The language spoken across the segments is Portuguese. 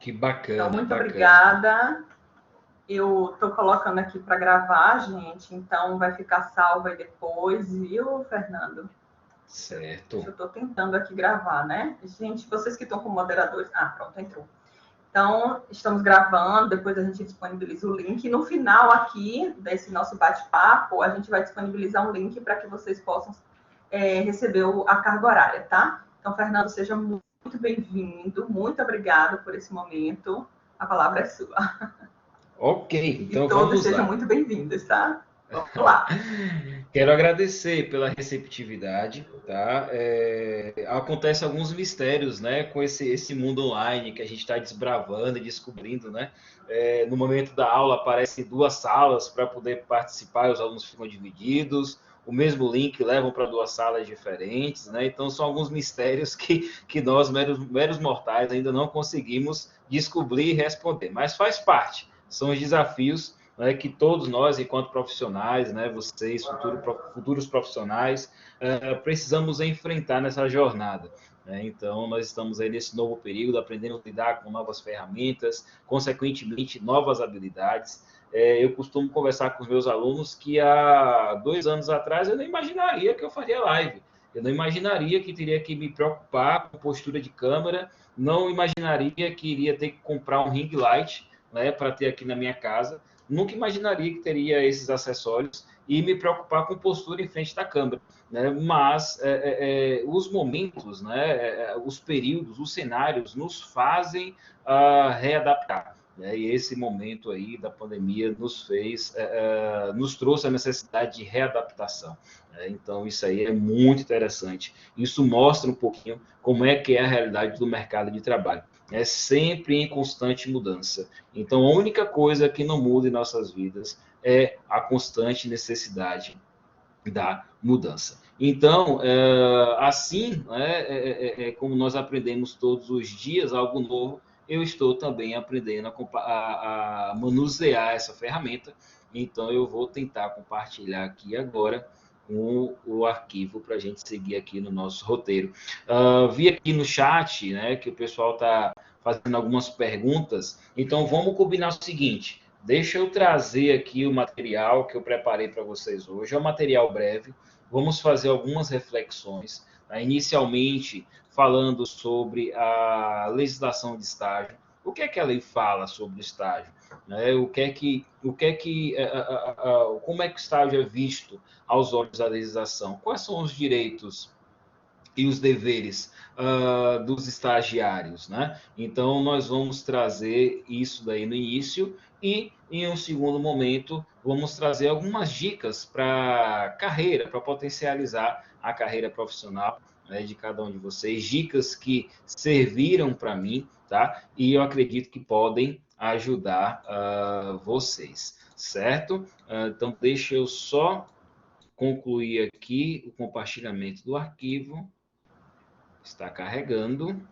Que Então, bacana, muito bacana. obrigada. Eu estou colocando aqui para gravar, gente, então vai ficar salvo aí depois, viu, Fernando? Deixa eu Certo. estou tentando aqui gravar, né? Gente, vocês que estão com moderadores. Ah, pronto, entrou. Então, estamos gravando, depois a gente disponibiliza o link. E no final aqui desse nosso bate-papo, a gente vai disponibilizar um link para que vocês possam receber a carga horária, tá? Então, Fernando, seja muito bem-vindo. Muito obrigada por esse momento. A palavra é sua. Ok, E então todos vamos sejam lá. muito bem-vindos, tá? Vamos lá. Quero agradecer pela receptividade, tá? Acontece alguns mistérios, né, com esse mundo online que a gente está desbravando e descobrindo, né? No momento da aula aparecem duas salas para poder participar, e os alunos ficam divididos. O mesmo link levam para duas salas diferentes, né? Então são alguns mistérios que nós, meros mortais, ainda não conseguimos descobrir e responder, mas faz parte, são os desafios, né, que todos nós, enquanto profissionais, né, vocês, futuros profissionais, precisamos enfrentar nessa jornada. Né? Então, nós estamos aí nesse novo período, aprendendo a lidar com novas ferramentas, consequentemente, novas habilidades. Eu costumo conversar com os meus alunos que há 2 anos atrás eu não imaginaria que eu faria live. Eu não imaginaria que teria que me preocupar com postura de câmera, não imaginaria que iria ter que comprar um ring light, né, para ter aqui na minha casa. Nunca imaginaria que teria esses acessórios e me preocupar com postura em frente da câmera. Né? Mas os momentos, né, os períodos, os cenários nos fazem readaptar. Né? E esse momento aí da pandemia nos fez, nos trouxe a necessidade de readaptação. Né? Então, isso aí é muito interessante. Isso mostra um pouquinho como é que é a realidade do mercado de trabalho. É sempre em constante mudança. Então, a única coisa que não muda em nossas vidas é a constante necessidade da mudança. Então, assim, como nós aprendemos todos os dias algo novo, eu estou também aprendendo a manusear essa ferramenta. Então, eu vou tentar compartilhar aqui agora o arquivo para a gente seguir aqui no nosso roteiro. Vi aqui no chat, né, que o pessoal está fazendo algumas perguntas. Então, vamos combinar o seguinte: deixa eu trazer aqui o material que eu preparei para vocês hoje. É um material breve. Vamos fazer algumas reflexões. Tá? Inicialmente, falando sobre a legislação de estágio. O que é que a lei fala sobre o estágio? Né? Como é que o estágio é visto aos olhos da legislação? Quais são os direitos e os deveres dos estagiários, né? Então, nós vamos trazer isso daí no início e, em um segundo momento, vamos trazer algumas dicas para carreira, para potencializar a carreira profissional, né, de cada um de vocês, dicas que serviram para mim, tá? E eu acredito que podem ajudar vocês, certo? Então, deixa eu só concluir aqui o compartilhamento do arquivo. Está carregando.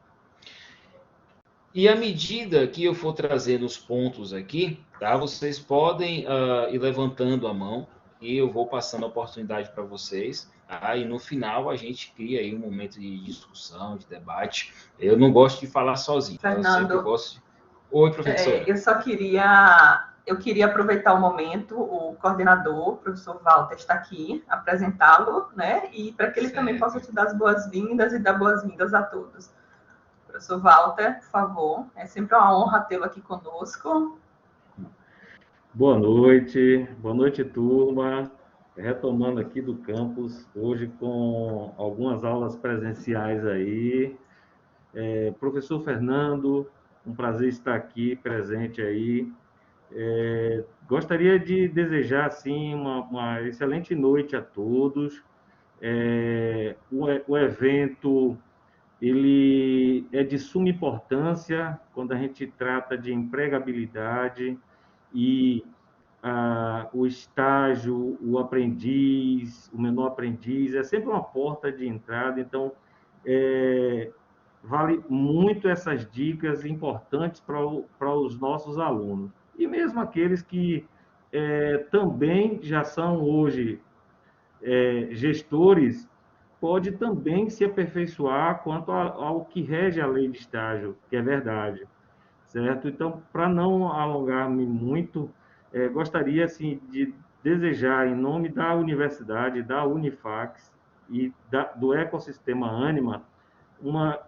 E à medida que eu for trazendo os pontos aqui, tá? Vocês podem ir levantando a mão e eu vou passando a oportunidade para vocês. Tá? E no final a gente cria aí um momento de discussão, de debate. Eu não gosto de falar sozinho, tá? Eu sempre Fernando, gosto de... Oi, professora. eu queria aproveitar o momento, o coordenador, o professor Walter, está aqui, apresentá-lo, né? E para que ele também possa Certo. te dar as boas-vindas e dar boas-vindas a todos. Professor Walter, por favor, é sempre uma honra tê-lo aqui conosco. Boa noite, turma. Retomando aqui do campus, hoje com algumas aulas presenciais aí. Professor Fernando, um prazer estar aqui presente aí. Gostaria de desejar, assim, uma excelente noite a todos. O evento, ele é de suma importância quando a gente trata de empregabilidade e o estágio, o aprendiz, o menor aprendiz, é sempre uma porta de entrada. Então, vale muito essas dicas importantes para os nossos alunos. E mesmo aqueles que também já são hoje gestores, pode também se aperfeiçoar quanto ao que rege a lei de estágio, que é verdade. certo? Então, para não alongar-me muito, gostaria assim, de desejar, em nome da universidade, da Unifax e do ecossistema Anima, uma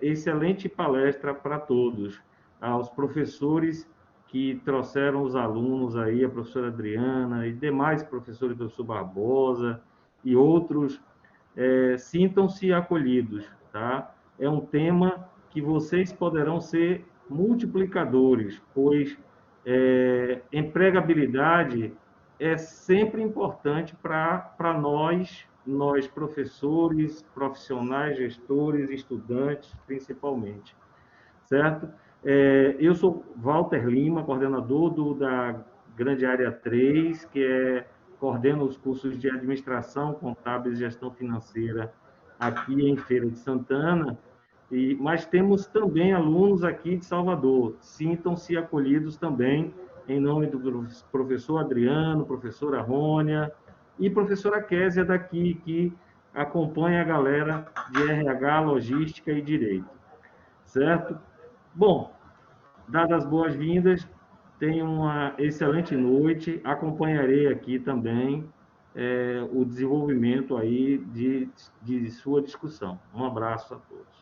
excelente palestra para todos, aos professores que trouxeram os alunos aí, a professora Adriana e demais professores, o professor Barbosa e outros, sintam-se acolhidos, tá? É um tema que vocês poderão ser multiplicadores, pois empregabilidade é sempre importante para nós professores, profissionais, gestores, estudantes, principalmente, certo? Eu sou Walter Lima, coordenador da Grande Área 3, coordena os cursos de Administração, Contábeis e Gestão Financeira aqui em Feira de Santana, mas temos também alunos aqui de Salvador. Sintam-se acolhidos também, em nome do professor Adriano, professora Rônia e professora Késia daqui, que acompanha a galera de RH, Logística e Direito. Certo? Bom, dadas as boas-vindas, tenha uma excelente noite. Acompanharei aqui também o desenvolvimento aí de sua discussão. Um abraço a todos.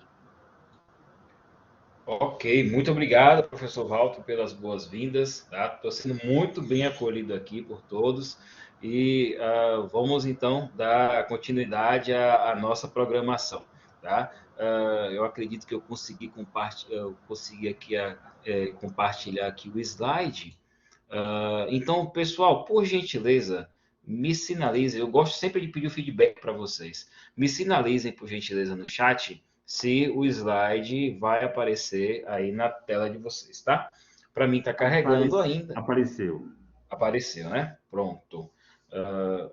Ok, muito obrigado, professor Walter, pelas boas-vindas. Tá? Estou sendo muito bem acolhido aqui por todos e vamos então dar continuidade à nossa programação. Tá? Eu acredito que eu consegui compartilhar aqui o slide. Então, pessoal, por gentileza, me sinalizem. Eu gosto sempre de pedir o feedback para vocês. Me sinalizem, por gentileza, no chat se o slide vai aparecer aí na tela de vocês, tá? Para mim está carregando ainda. Apareceu. Apareceu, né? Pronto.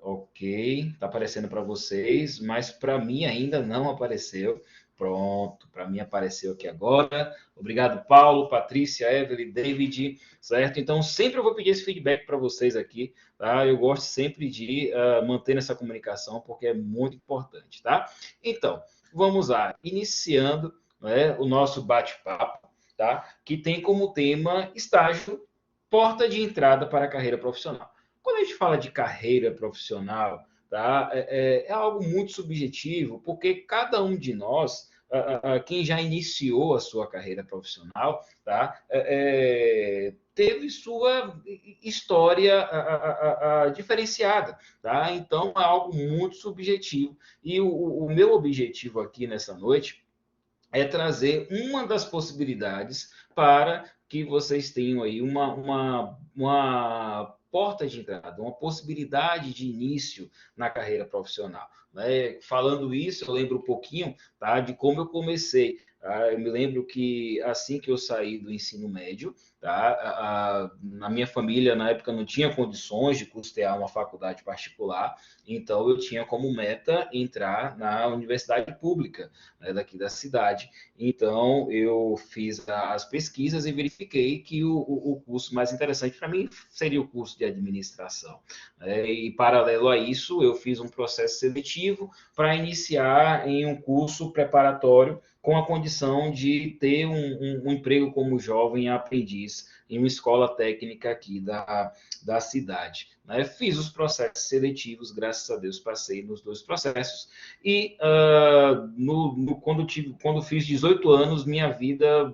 Ok, está aparecendo para vocês, mas para mim ainda não apareceu. Pronto, para mim apareceu aqui agora. Obrigado, Paulo, Patrícia, Evelyn, David, certo? Então, sempre eu vou pedir esse feedback para vocês aqui, tá? Eu gosto sempre de manter essa comunicação, porque é muito importante, tá? Então, vamos lá, iniciando, né, o nosso bate-papo, tá? Que tem como tema estágio, porta de entrada para a carreira profissional. Quando a gente fala de carreira profissional, tá, é algo muito subjetivo, porque cada um de nós, quem já iniciou a sua carreira profissional, tá, teve sua história diferenciada, tá? Então é algo muito subjetivo. E o meu objetivo aqui nessa noite é trazer uma das possibilidades para que vocês tenham aí uma porta de entrada, uma possibilidade de início na carreira profissional. Né? Falando isso, eu lembro um pouquinho, tá, de como eu comecei. Eu me lembro que assim que eu saí do ensino médio, tá, na minha família, na época, não tinha condições de custear uma faculdade particular, então eu tinha como meta entrar na universidade pública, né, daqui da cidade. Então, eu fiz as pesquisas e verifiquei que o curso mais interessante para mim seria o curso de administração. E, paralelo a isso, eu fiz um processo seletivo para iniciar em um curso preparatório com a condição de ter um emprego como jovem aprendiz em uma escola técnica aqui da cidade. Fiz os processos seletivos, graças a Deus passei nos 2 processos, e quando fiz 18 anos, minha vida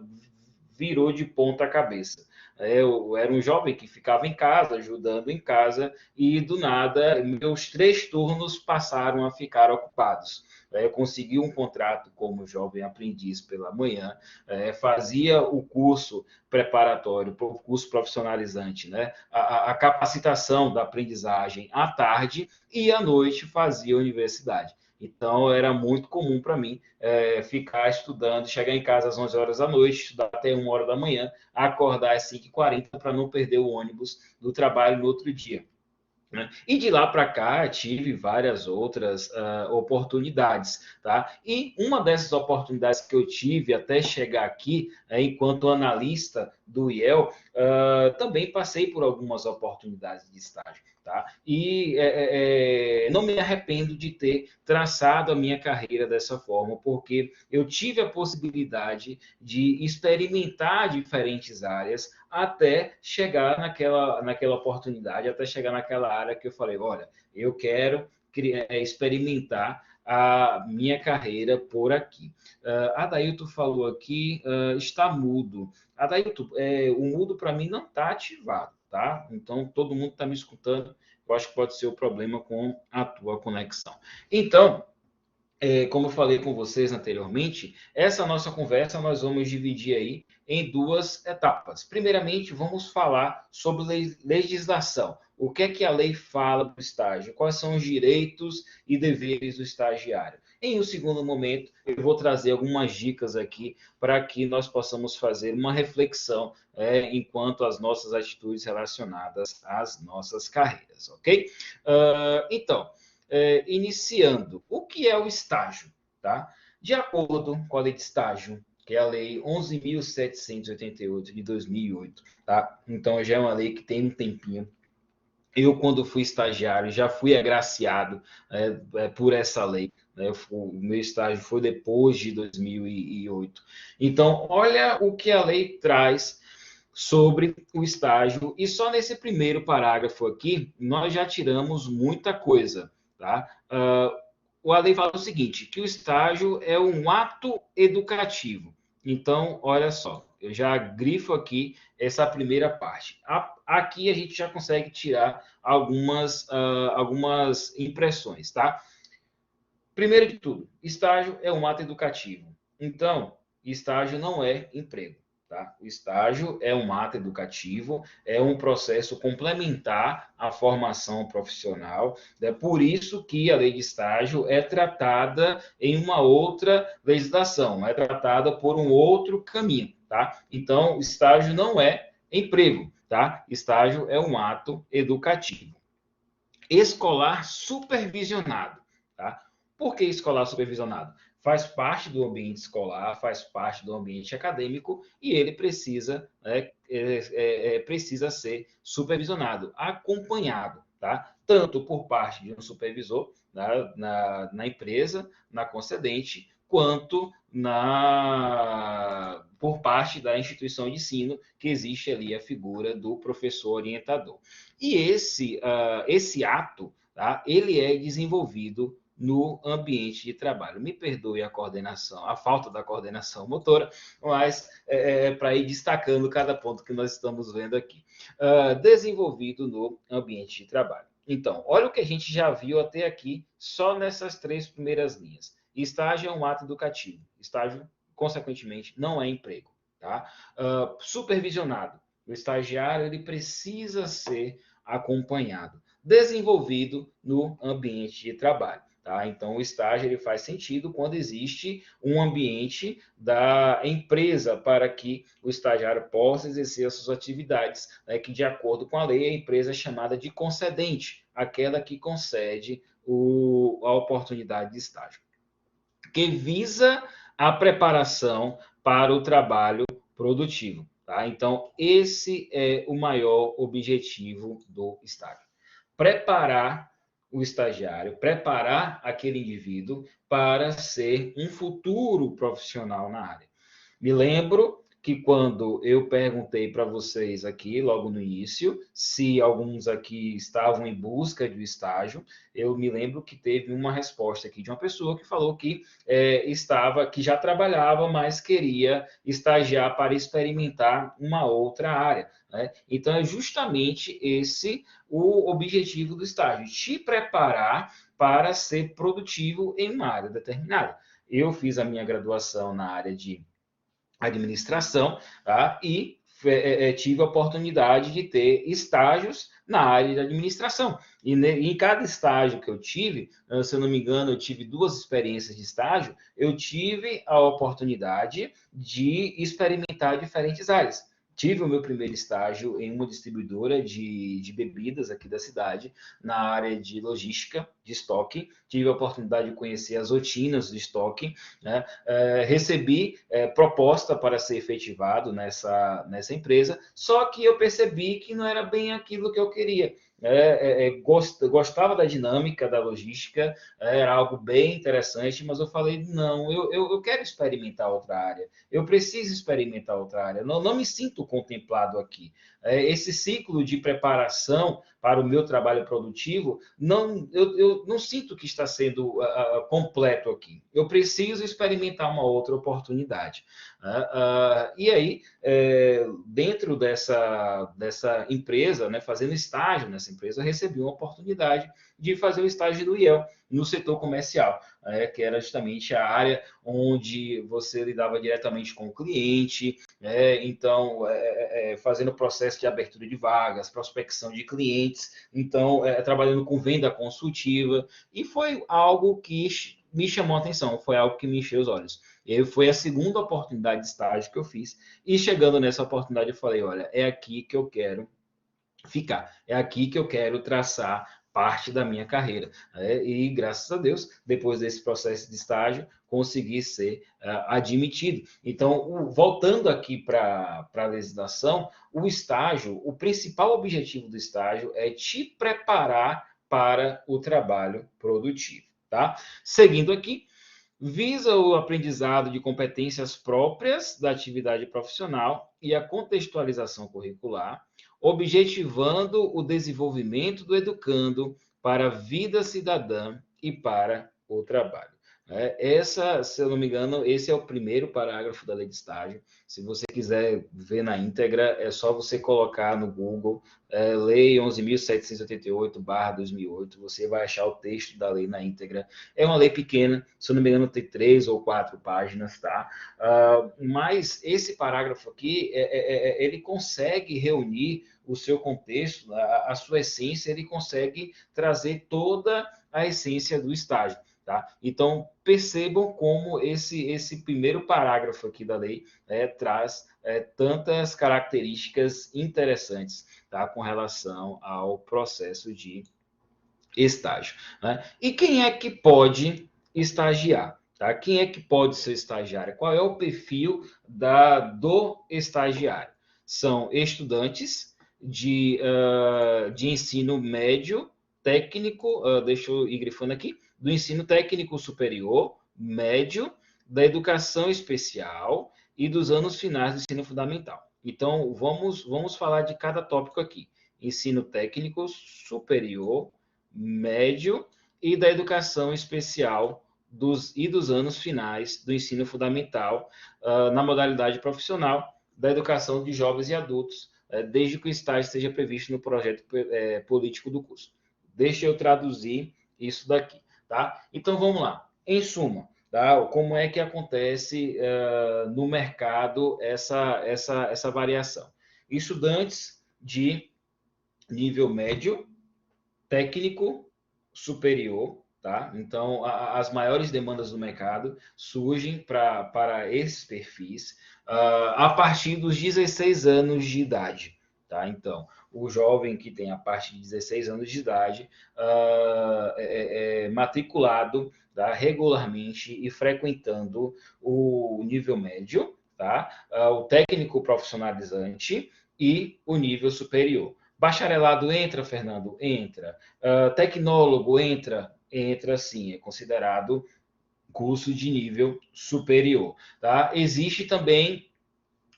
virou de ponta cabeça. Eu era um jovem que ficava em casa, ajudando em casa, e do nada, meus 3 turnos passaram a ficar ocupados. Eu consegui um contrato como jovem aprendiz pela manhã, fazia o curso preparatório, o curso profissionalizante, né? A capacitação da aprendizagem à tarde e à noite fazia a universidade. Então, era muito comum para mim ficar estudando, chegar em casa às 11 horas da noite, estudar até 1 hora da manhã, acordar às 5h40 para não perder o ônibus do trabalho no outro dia. E de lá para cá tive várias outras oportunidades, tá? E uma dessas oportunidades que eu tive até chegar aqui, enquanto analista do IEL, também passei por algumas oportunidades de estágio, tá? E não me arrependo de ter traçado a minha carreira dessa forma, porque eu tive a possibilidade de experimentar diferentes áreas até chegar naquela oportunidade, até chegar naquela área que eu falei, olha, eu quero experimentar a minha carreira por aqui. Adailton falou aqui, está mudo. Adailton, o mudo para mim não está ativado, tá? Então, todo mundo está me escutando. Eu acho que pode ser o problema com a tua conexão. Então, como eu falei com vocês anteriormente, essa nossa conversa nós vamos dividir aí em duas etapas. Primeiramente, vamos falar sobre legislação. O que é que a lei fala do estágio? Quais são os direitos e deveres do estagiário? Em um segundo momento, eu vou trazer algumas dicas aqui para que nós possamos fazer uma reflexão enquanto às nossas atitudes relacionadas às nossas carreiras, ok? Então, iniciando, o que é o estágio? Tá? De acordo com a lei de estágio, que é a lei 11.788 de 2008, tá? Então já é uma lei que tem um tempinho. Eu, quando fui estagiário, já fui agraciado por essa lei. Né? O meu estágio foi depois de 2008. Então, olha o que a lei traz sobre o estágio. E só nesse primeiro parágrafo aqui, nós já tiramos muita coisa. Tá? A lei fala o seguinte, que o estágio é um ato educativo. Então, olha só, eu já grifo aqui essa primeira parte. Aqui a gente já consegue tirar algumas impressões, tá? Primeiro de tudo, estágio é um ato educativo. Então, estágio não é emprego. Tá? O estágio é um ato educativo, é um processo complementar à formação profissional. É por isso que a lei de estágio é tratada em uma outra legislação, é tratada por um outro caminho. Tá? Então, estágio não é emprego. Tá? Estágio é um ato educativo. Escolar supervisionado. Tá? Por que escolar supervisionado? Faz parte do ambiente escolar, faz parte do ambiente acadêmico e ele precisa, precisa ser supervisionado, acompanhado, tá? Tanto por parte de um supervisor na empresa, na concedente, quanto por parte da instituição de ensino, que existe ali a figura do professor orientador. E esse ato, tá? Ele é desenvolvido no ambiente de trabalho. Me perdoe a falta da coordenação motora, mas para ir destacando cada ponto que nós estamos vendo aqui. Desenvolvido no ambiente de trabalho. Então, olha o que a gente já viu até aqui, só nessas três primeiras linhas. Estágio é um ato educativo. Estágio, consequentemente, não é emprego. Tá? Supervisionado. O estagiário ele precisa ser acompanhado. Desenvolvido no ambiente de trabalho. Tá? Então, o estágio ele faz sentido quando existe um ambiente da empresa para que o estagiário possa exercer as suas atividades, né, que, de acordo com a lei, a empresa é chamada de concedente, aquela que concede a oportunidade de estágio, que visa a preparação para o trabalho produtivo. Tá? Então, esse é o maior objetivo do estágio. Preparar o estagiário, preparar aquele indivíduo para ser um futuro profissional na área. Me lembro que quando eu perguntei para vocês aqui, logo no início, se alguns aqui estavam em busca de um estágio, eu me lembro que teve uma resposta aqui de uma pessoa que falou que que já trabalhava, mas queria estagiar para experimentar uma outra área. Né? Então, é justamente esse o objetivo do estágio, te preparar para ser produtivo em uma área determinada. Eu fiz a minha graduação na área de administração, tá? E tive a oportunidade de ter estágios na área de administração. E em cada estágio que eu tive, se eu não me engano, eu tive 2 experiências de estágio, eu tive a oportunidade de experimentar diferentes áreas. Tive o meu primeiro estágio em uma distribuidora de bebidas aqui da cidade, na área de logística, de estoque. Tive a oportunidade de conhecer as rotinas de estoque. Né? Recebi proposta para ser efetivado nessa empresa, só que eu percebi que não era bem aquilo que eu queria. gostava da dinâmica da logística, era algo bem interessante, mas eu falei, não, eu quero experimentar outra área, eu preciso experimentar outra área, não me sinto contemplado aqui. Esse ciclo de preparação para o meu trabalho produtivo, eu não sinto que está sendo completo aqui. Eu preciso experimentar uma outra oportunidade. E aí, dentro dessa empresa, né, fazendo estágio nessa empresa, eu recebi uma oportunidade de fazer o estágio do IEL no setor comercial, que era justamente a área onde você lidava diretamente com o cliente, então, fazendo o processo de abertura de vagas, prospecção de clientes, então, trabalhando com venda consultiva, e foi algo que me chamou a atenção, foi algo que me encheu os olhos. E foi a segunda oportunidade de estágio que eu fiz, e chegando nessa oportunidade eu falei, olha, é aqui que eu quero ficar, é aqui que eu quero traçar parte da minha carreira. E graças a Deus, depois desse processo de estágio, consegui ser admitido. Então, voltando aqui para a legislação, o estágio, o principal objetivo do estágio é te preparar para o trabalho produtivo. Tá? Seguindo aqui, visa o aprendizado de competências próprias da atividade profissional e a contextualização curricular, objetivando o desenvolvimento do educando para a vida cidadã e para o trabalho. Se eu não me engano, esse é o primeiro parágrafo da lei de estágio. Se você quiser ver na íntegra, é só você colocar no Google Lei 11.788/2008, você vai achar o texto da lei na íntegra. É uma lei pequena, se eu não me engano, tem 3 ou 4 páginas, tá? Mas esse parágrafo aqui, ele consegue reunir o seu contexto, a sua essência, ele consegue trazer toda a essência do estágio. Tá? Então, percebam como esse primeiro parágrafo aqui da lei traz tantas características interessantes, tá? Com relação ao processo de estágio. Né? E quem é que pode estagiar? Tá? Quem é que pode ser estagiário? Qual é o perfil do estagiário? São estudantes de ensino médio, técnico, deixa eu ir grifando aqui, do ensino técnico superior, médio, da educação especial e dos anos finais do ensino fundamental. Então, vamos falar de cada tópico aqui. Ensino técnico superior, médio e da educação especial dos anos finais do ensino fundamental, na modalidade profissional da educação de jovens e adultos, desde que o estágio esteja previsto no projeto político do curso. Deixa eu traduzir isso daqui. Tá? Então, vamos lá. Em suma, tá? Como é que acontece no mercado essa variação? Estudantes de nível médio, técnico, superior, tá? Então, as maiores demandas do mercado surgem para esses perfis a partir dos 16 anos de idade. Tá? Então, o jovem que tem a partir de 16 anos de idade matriculado, tá? Regularmente e frequentando o nível médio, tá? O técnico profissionalizante e o nível superior. Bacharelado entra, Fernando? Entra. Tecnólogo entra sim, é considerado curso de nível superior. Tá? Existe também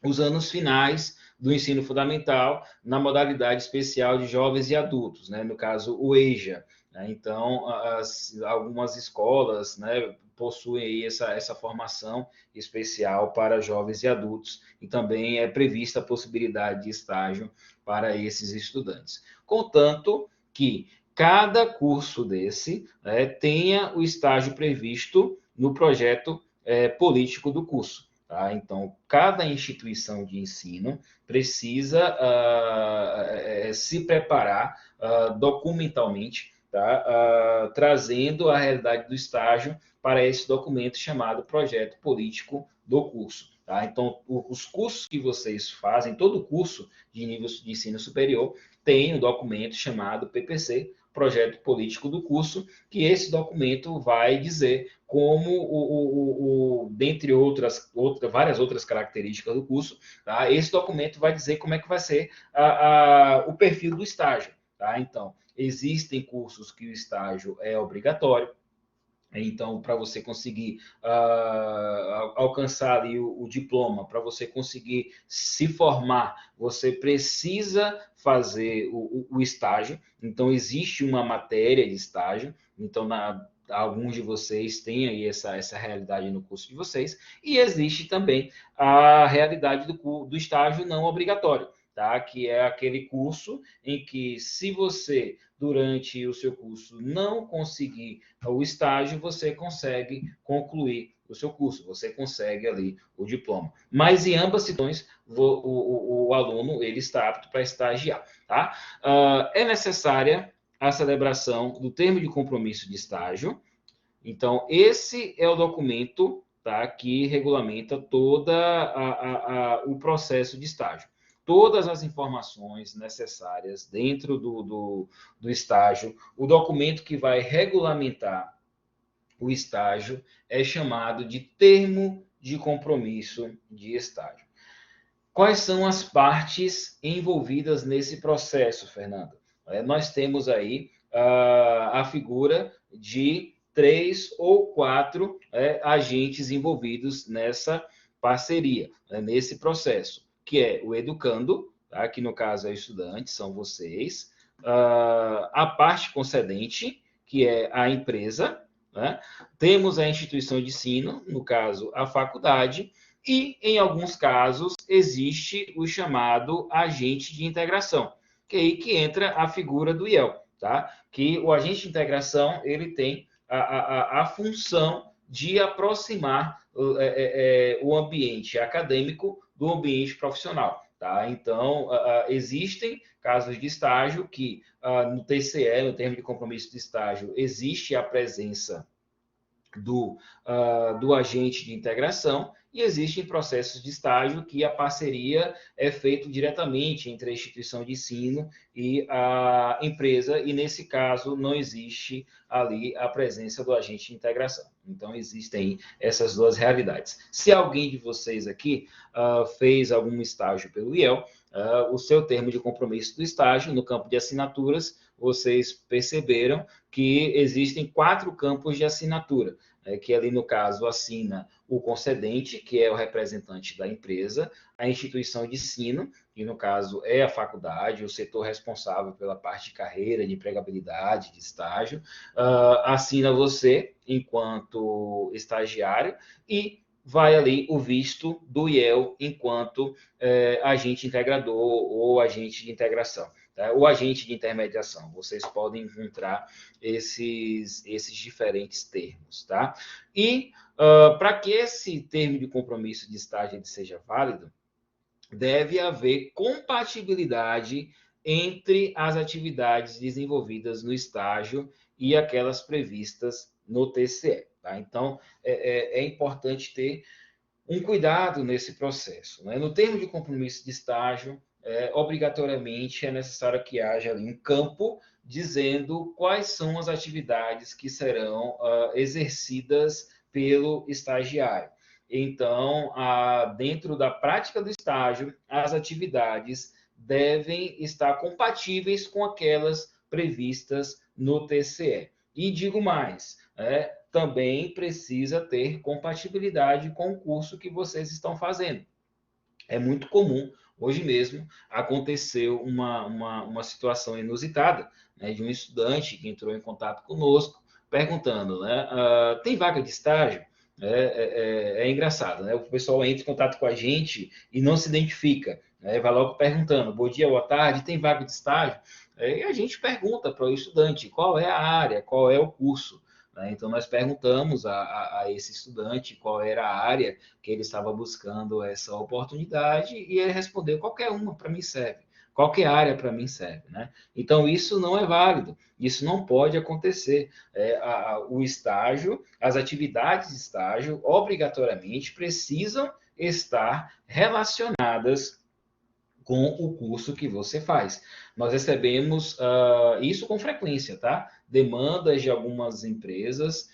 os anos finais do ensino fundamental na modalidade especial de jovens e adultos, né? No caso, o EJA. Né? Então, algumas escolas, né, possuem aí essa formação especial para jovens e adultos, e também é prevista a possibilidade de estágio para esses estudantes. Contanto que cada curso desse tenha o estágio previsto no projeto político do curso. Tá? Então, cada instituição de ensino precisa se preparar documentalmente, tá? Trazendo a realidade do estágio para esse documento chamado projeto político do curso. Tá? Então, os cursos que vocês fazem, todo curso de nível de ensino superior tem um documento chamado PPC, projeto político do curso, que esse documento vai dizer como, dentre várias outras características do curso, tá? Esse documento vai dizer como é que vai ser o perfil do estágio. tá? Então, existem cursos que o estágio é obrigatório. Então, para você conseguir alcançar ali o diploma, para você conseguir se formar, você precisa fazer o estágio. Então, existe uma matéria de estágio. Então, alguns de vocês têm aí essa realidade no curso de vocês. E existe também a realidade do estágio não obrigatório, tá? Que é aquele curso em que, se você, durante o seu curso, não conseguir o estágio, você consegue concluir o seu curso, você consegue ali o diploma. Mas em ambas situações, o aluno ele está apto para estagiar, tá? É necessária a celebração do termo de compromisso de estágio. Então, esse é o documento, tá, que regulamenta todo o processo de estágio. Todas as informações necessárias dentro do estágio, o documento que vai regulamentar o estágio é chamado de termo de compromisso de estágio. Quais são as partes envolvidas nesse processo, Fernando? Nós temos aí a figura de 3 ou 4 agentes envolvidos nessa parceria, nesse processo, que é o educando, tá? Que no caso é o estudante, são vocês, a parte concedente, que é a empresa, né? Temos a instituição de ensino, no caso a faculdade, e, em alguns casos, existe o chamado agente de integração, que é aí que entra a figura do IEL, tá? Que o agente de integração ele tem a função de aproximar o ambiente acadêmico do ambiente profissional, tá? Então, existem casos de estágio que, no TCE, no termo de compromisso de estágio, existe a presença do agente de integração, e existem processos de estágio que a parceria é feita diretamente entre a instituição de ensino e a empresa, e nesse caso não existe ali a presença do agente de integração. Então, existem essas duas realidades. Se alguém de vocês aqui fez algum estágio pelo IEL, o seu termo de compromisso do estágio, no campo de assinaturas, vocês perceberam que existem 4 campos de assinatura, que ali, no caso, assina o concedente, que é o representante da empresa, a instituição de ensino, que no caso é a faculdade, o setor responsável pela parte de carreira, de empregabilidade, de estágio, assina você enquanto estagiário e vai ali o visto do IEL enquanto agente integrador ou agente de integração. Tá? O agente de intermediação, vocês podem encontrar esses diferentes termos. Tá? E para que esse termo de compromisso de estágio seja válido, deve haver compatibilidade entre as atividades desenvolvidas no estágio e aquelas previstas no TCE. Tá? Então, é importante ter um cuidado nesse processo. Né? No termo de compromisso de estágio, obrigatoriamente é necessário que haja ali um campo dizendo quais são as atividades que serão exercidas pelo estagiário. Então, dentro da prática do estágio, as atividades devem estar compatíveis com aquelas previstas no TCE. E digo mais, também precisa ter compatibilidade com o curso que vocês estão fazendo. É muito comum, hoje mesmo, aconteceu uma situação inusitada, né, de um estudante que entrou em contato conosco, perguntando, né, tem vaga de estágio? É engraçado, né? O pessoal entra em contato com a gente e não se identifica, né? Vai logo perguntando, bom dia, boa tarde, tem vaga de estágio? E a gente pergunta para o estudante qual é a área, qual é o curso. Então, nós perguntamos a esse estudante qual era a área que ele estava buscando essa oportunidade e ele respondeu, qualquer uma para mim serve, qualquer área para mim serve. Né? Então, isso não é válido, isso não pode acontecer. O estágio, as atividades de estágio, obrigatoriamente precisam estar relacionadas com o curso que você faz. Nós recebemos isso com frequência, tá? Demandas de algumas empresas.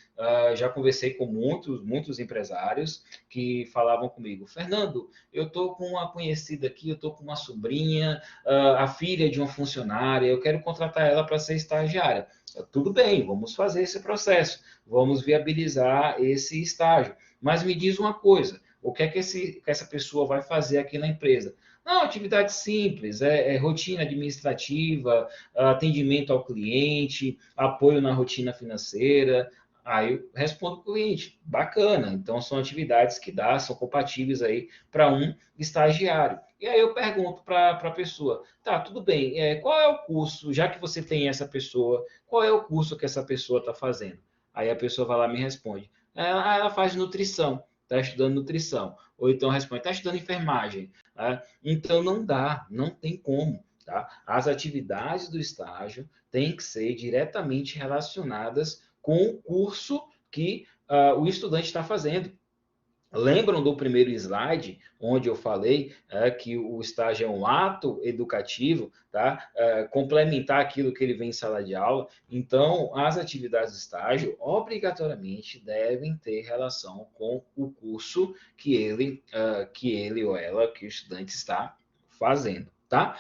Já conversei com muitos empresários que falavam comigo: Fernando, eu estou com uma conhecida aqui, eu estou com uma sobrinha, a filha de uma funcionária, eu quero contratar ela para ser estagiária. Tudo bem, vamos fazer esse processo, vamos viabilizar esse estágio. Mas me diz uma coisa, o que é que essa pessoa vai fazer aqui na empresa? Não, atividade simples, rotina administrativa, atendimento ao cliente, apoio na rotina financeira. Aí eu respondo para o cliente, bacana, então são atividades que são compatíveis aí para um estagiário. E aí eu pergunto para a pessoa, tá, tudo bem, qual é o curso, já que você tem essa pessoa, qual é o curso que essa pessoa está fazendo? Aí a pessoa vai lá e me responde, ela faz nutrição, está estudando nutrição. Ou então responde, está estudando enfermagem. Tá? Então não tem como. Tá? As atividades do estágio têm que ser diretamente relacionadas com o curso que o estudante está fazendo. Lembram do primeiro slide, onde eu falei que o estágio é um ato educativo, tá? Complementar aquilo que ele vem em sala de aula. Então, as atividades do estágio, obrigatoriamente, devem ter relação com o curso que ele ou ela, que o estudante está fazendo, tá?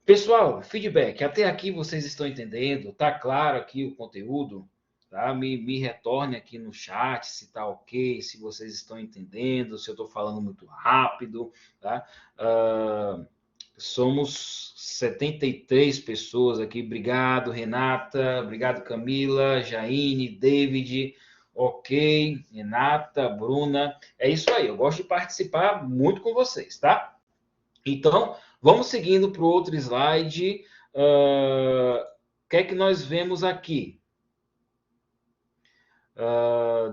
Pessoal, feedback. Até aqui vocês estão entendendo? Tá claro aqui o conteúdo? Tá? Me retorne aqui no chat se está ok, se vocês estão entendendo, se eu estou falando muito rápido. Tá? Somos 73 pessoas aqui. Obrigado, Renata. Obrigado, Camila, Jaine, David. Ok, Renata, Bruna. É isso aí. Eu gosto de participar muito com vocês, tá? Então, vamos seguindo para o outro slide. O que é que nós vemos aqui?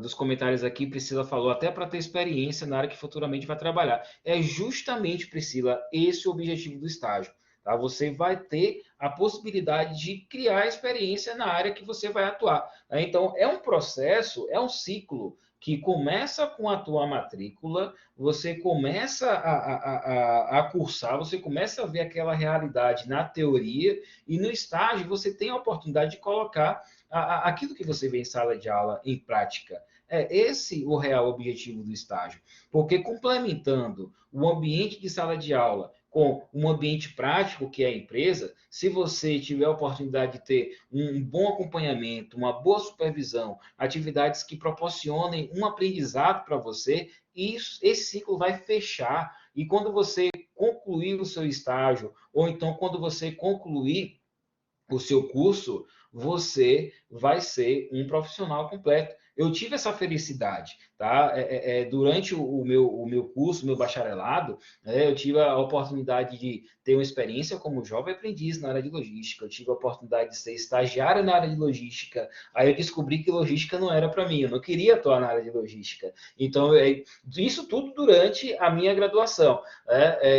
Dos comentários aqui, Priscila falou, até para ter experiência na área que futuramente vai trabalhar. É justamente, Priscila, esse o objetivo do estágio. Tá? Você vai ter a possibilidade de criar experiência na área que você vai atuar. Tá? Então, é um processo, é um ciclo que começa com a tua matrícula, você começa a cursar, você começa a ver aquela realidade na teoria, e no estágio você tem a oportunidade de colocar aquilo que você vê em sala de aula em prática. É esse o real objetivo do estágio. Porque complementando o ambiente de sala de aula com um ambiente prático, que é a empresa, se você tiver a oportunidade de ter um bom acompanhamento, uma boa supervisão, atividades que proporcionem um aprendizado para você, esse ciclo vai fechar. E quando você concluir o seu estágio, ou então quando você concluir o seu curso, você vai ser um profissional completo. Eu tive essa felicidade, tá? Durante o meu curso, meu bacharelado, eu tive a oportunidade de ter uma experiência como jovem aprendiz na área de logística. Eu tive a oportunidade de ser estagiário na área de logística. Aí eu descobri que logística não era para mim. Eu não queria atuar na área de logística. Então, isso tudo durante a minha graduação,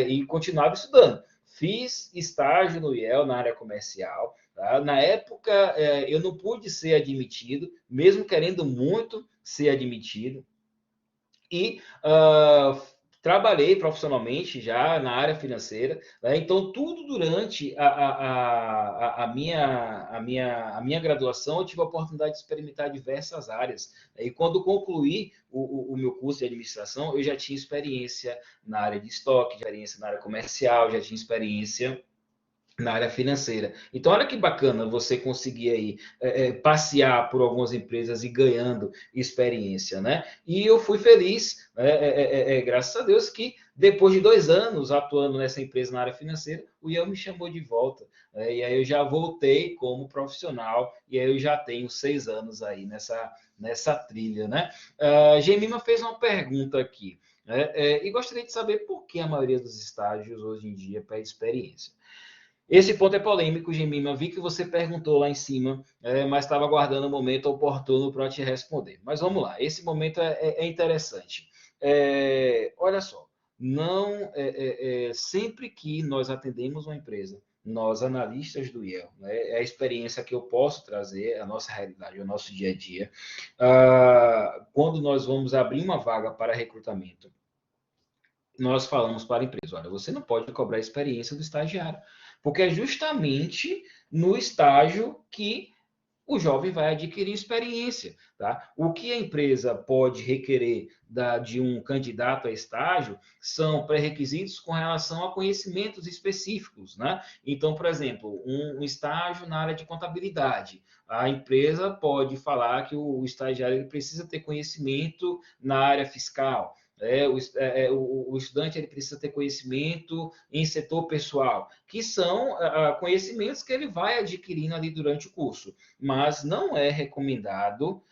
e continuava estudando. Fiz estágio no IEL na área comercial. Tá? Na época, eu não pude ser admitido, mesmo querendo muito ser admitido. E trabalhei profissionalmente já na área financeira. Né? Então, tudo durante a minha graduação, eu tive a oportunidade de experimentar diversas áreas. E quando concluí o meu curso de administração, eu já tinha experiência na área de estoque, experiência na área comercial, já tinha experiência na área financeira. Então, olha que bacana você conseguir aí passear por algumas empresas e ganhando experiência, né? E eu fui feliz, graças a Deus, que depois de 2 anos atuando nessa empresa na área financeira, o Ian me chamou de volta. E aí eu já voltei como profissional, e aí eu já tenho 6 anos aí nessa trilha, né? Gemima fez uma pergunta aqui, e gostaria de saber por que a maioria dos estágios hoje em dia pede experiência. Esse ponto é polêmico, Gemima. Vi que você perguntou lá em cima, mas estava aguardando o momento oportuno para te responder. Mas vamos lá, esse momento é interessante. Olha só, não sempre que nós atendemos uma empresa, nós analistas do IEL, é a experiência que eu posso trazer, a nossa realidade, o nosso dia a dia. Quando nós vamos abrir uma vaga para recrutamento, nós falamos para a empresa, olha, você não pode cobrar a experiência do estagiário, porque é justamente no estágio que o jovem vai adquirir experiência, tá? O que a empresa pode requerer de um candidato a estágio são pré-requisitos com relação a conhecimentos específicos, né? Então, por exemplo, um estágio na área de contabilidade. A empresa pode falar que o estagiário ele precisa ter conhecimento na área fiscal. O estudante ele precisa ter conhecimento em setor pessoal, que são conhecimentos que ele vai adquirindo ali durante o curso, mas não é recomendado.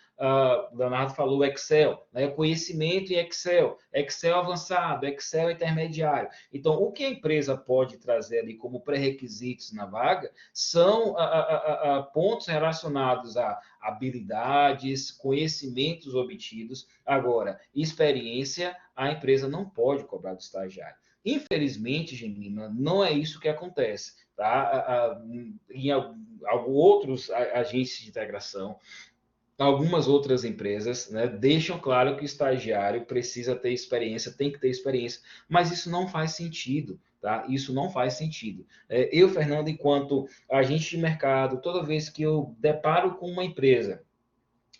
Leonardo falou Excel, né? Conhecimento em Excel, Excel avançado, Excel intermediário. Então, o que a empresa pode trazer ali como pré-requisitos na vaga são pontos relacionados a habilidades, conhecimentos obtidos. Agora, experiência, a empresa não pode cobrar do estagiário. Infelizmente, Genina, não é isso que acontece. Tá? Em outros agentes de integração, algumas outras empresas, né, deixam claro que o estagiário precisa ter experiência, tem que ter experiência, mas isso não faz sentido. Tá? Isso não faz sentido. Eu, Fernando, enquanto agente de mercado, toda vez que eu deparo com uma empresa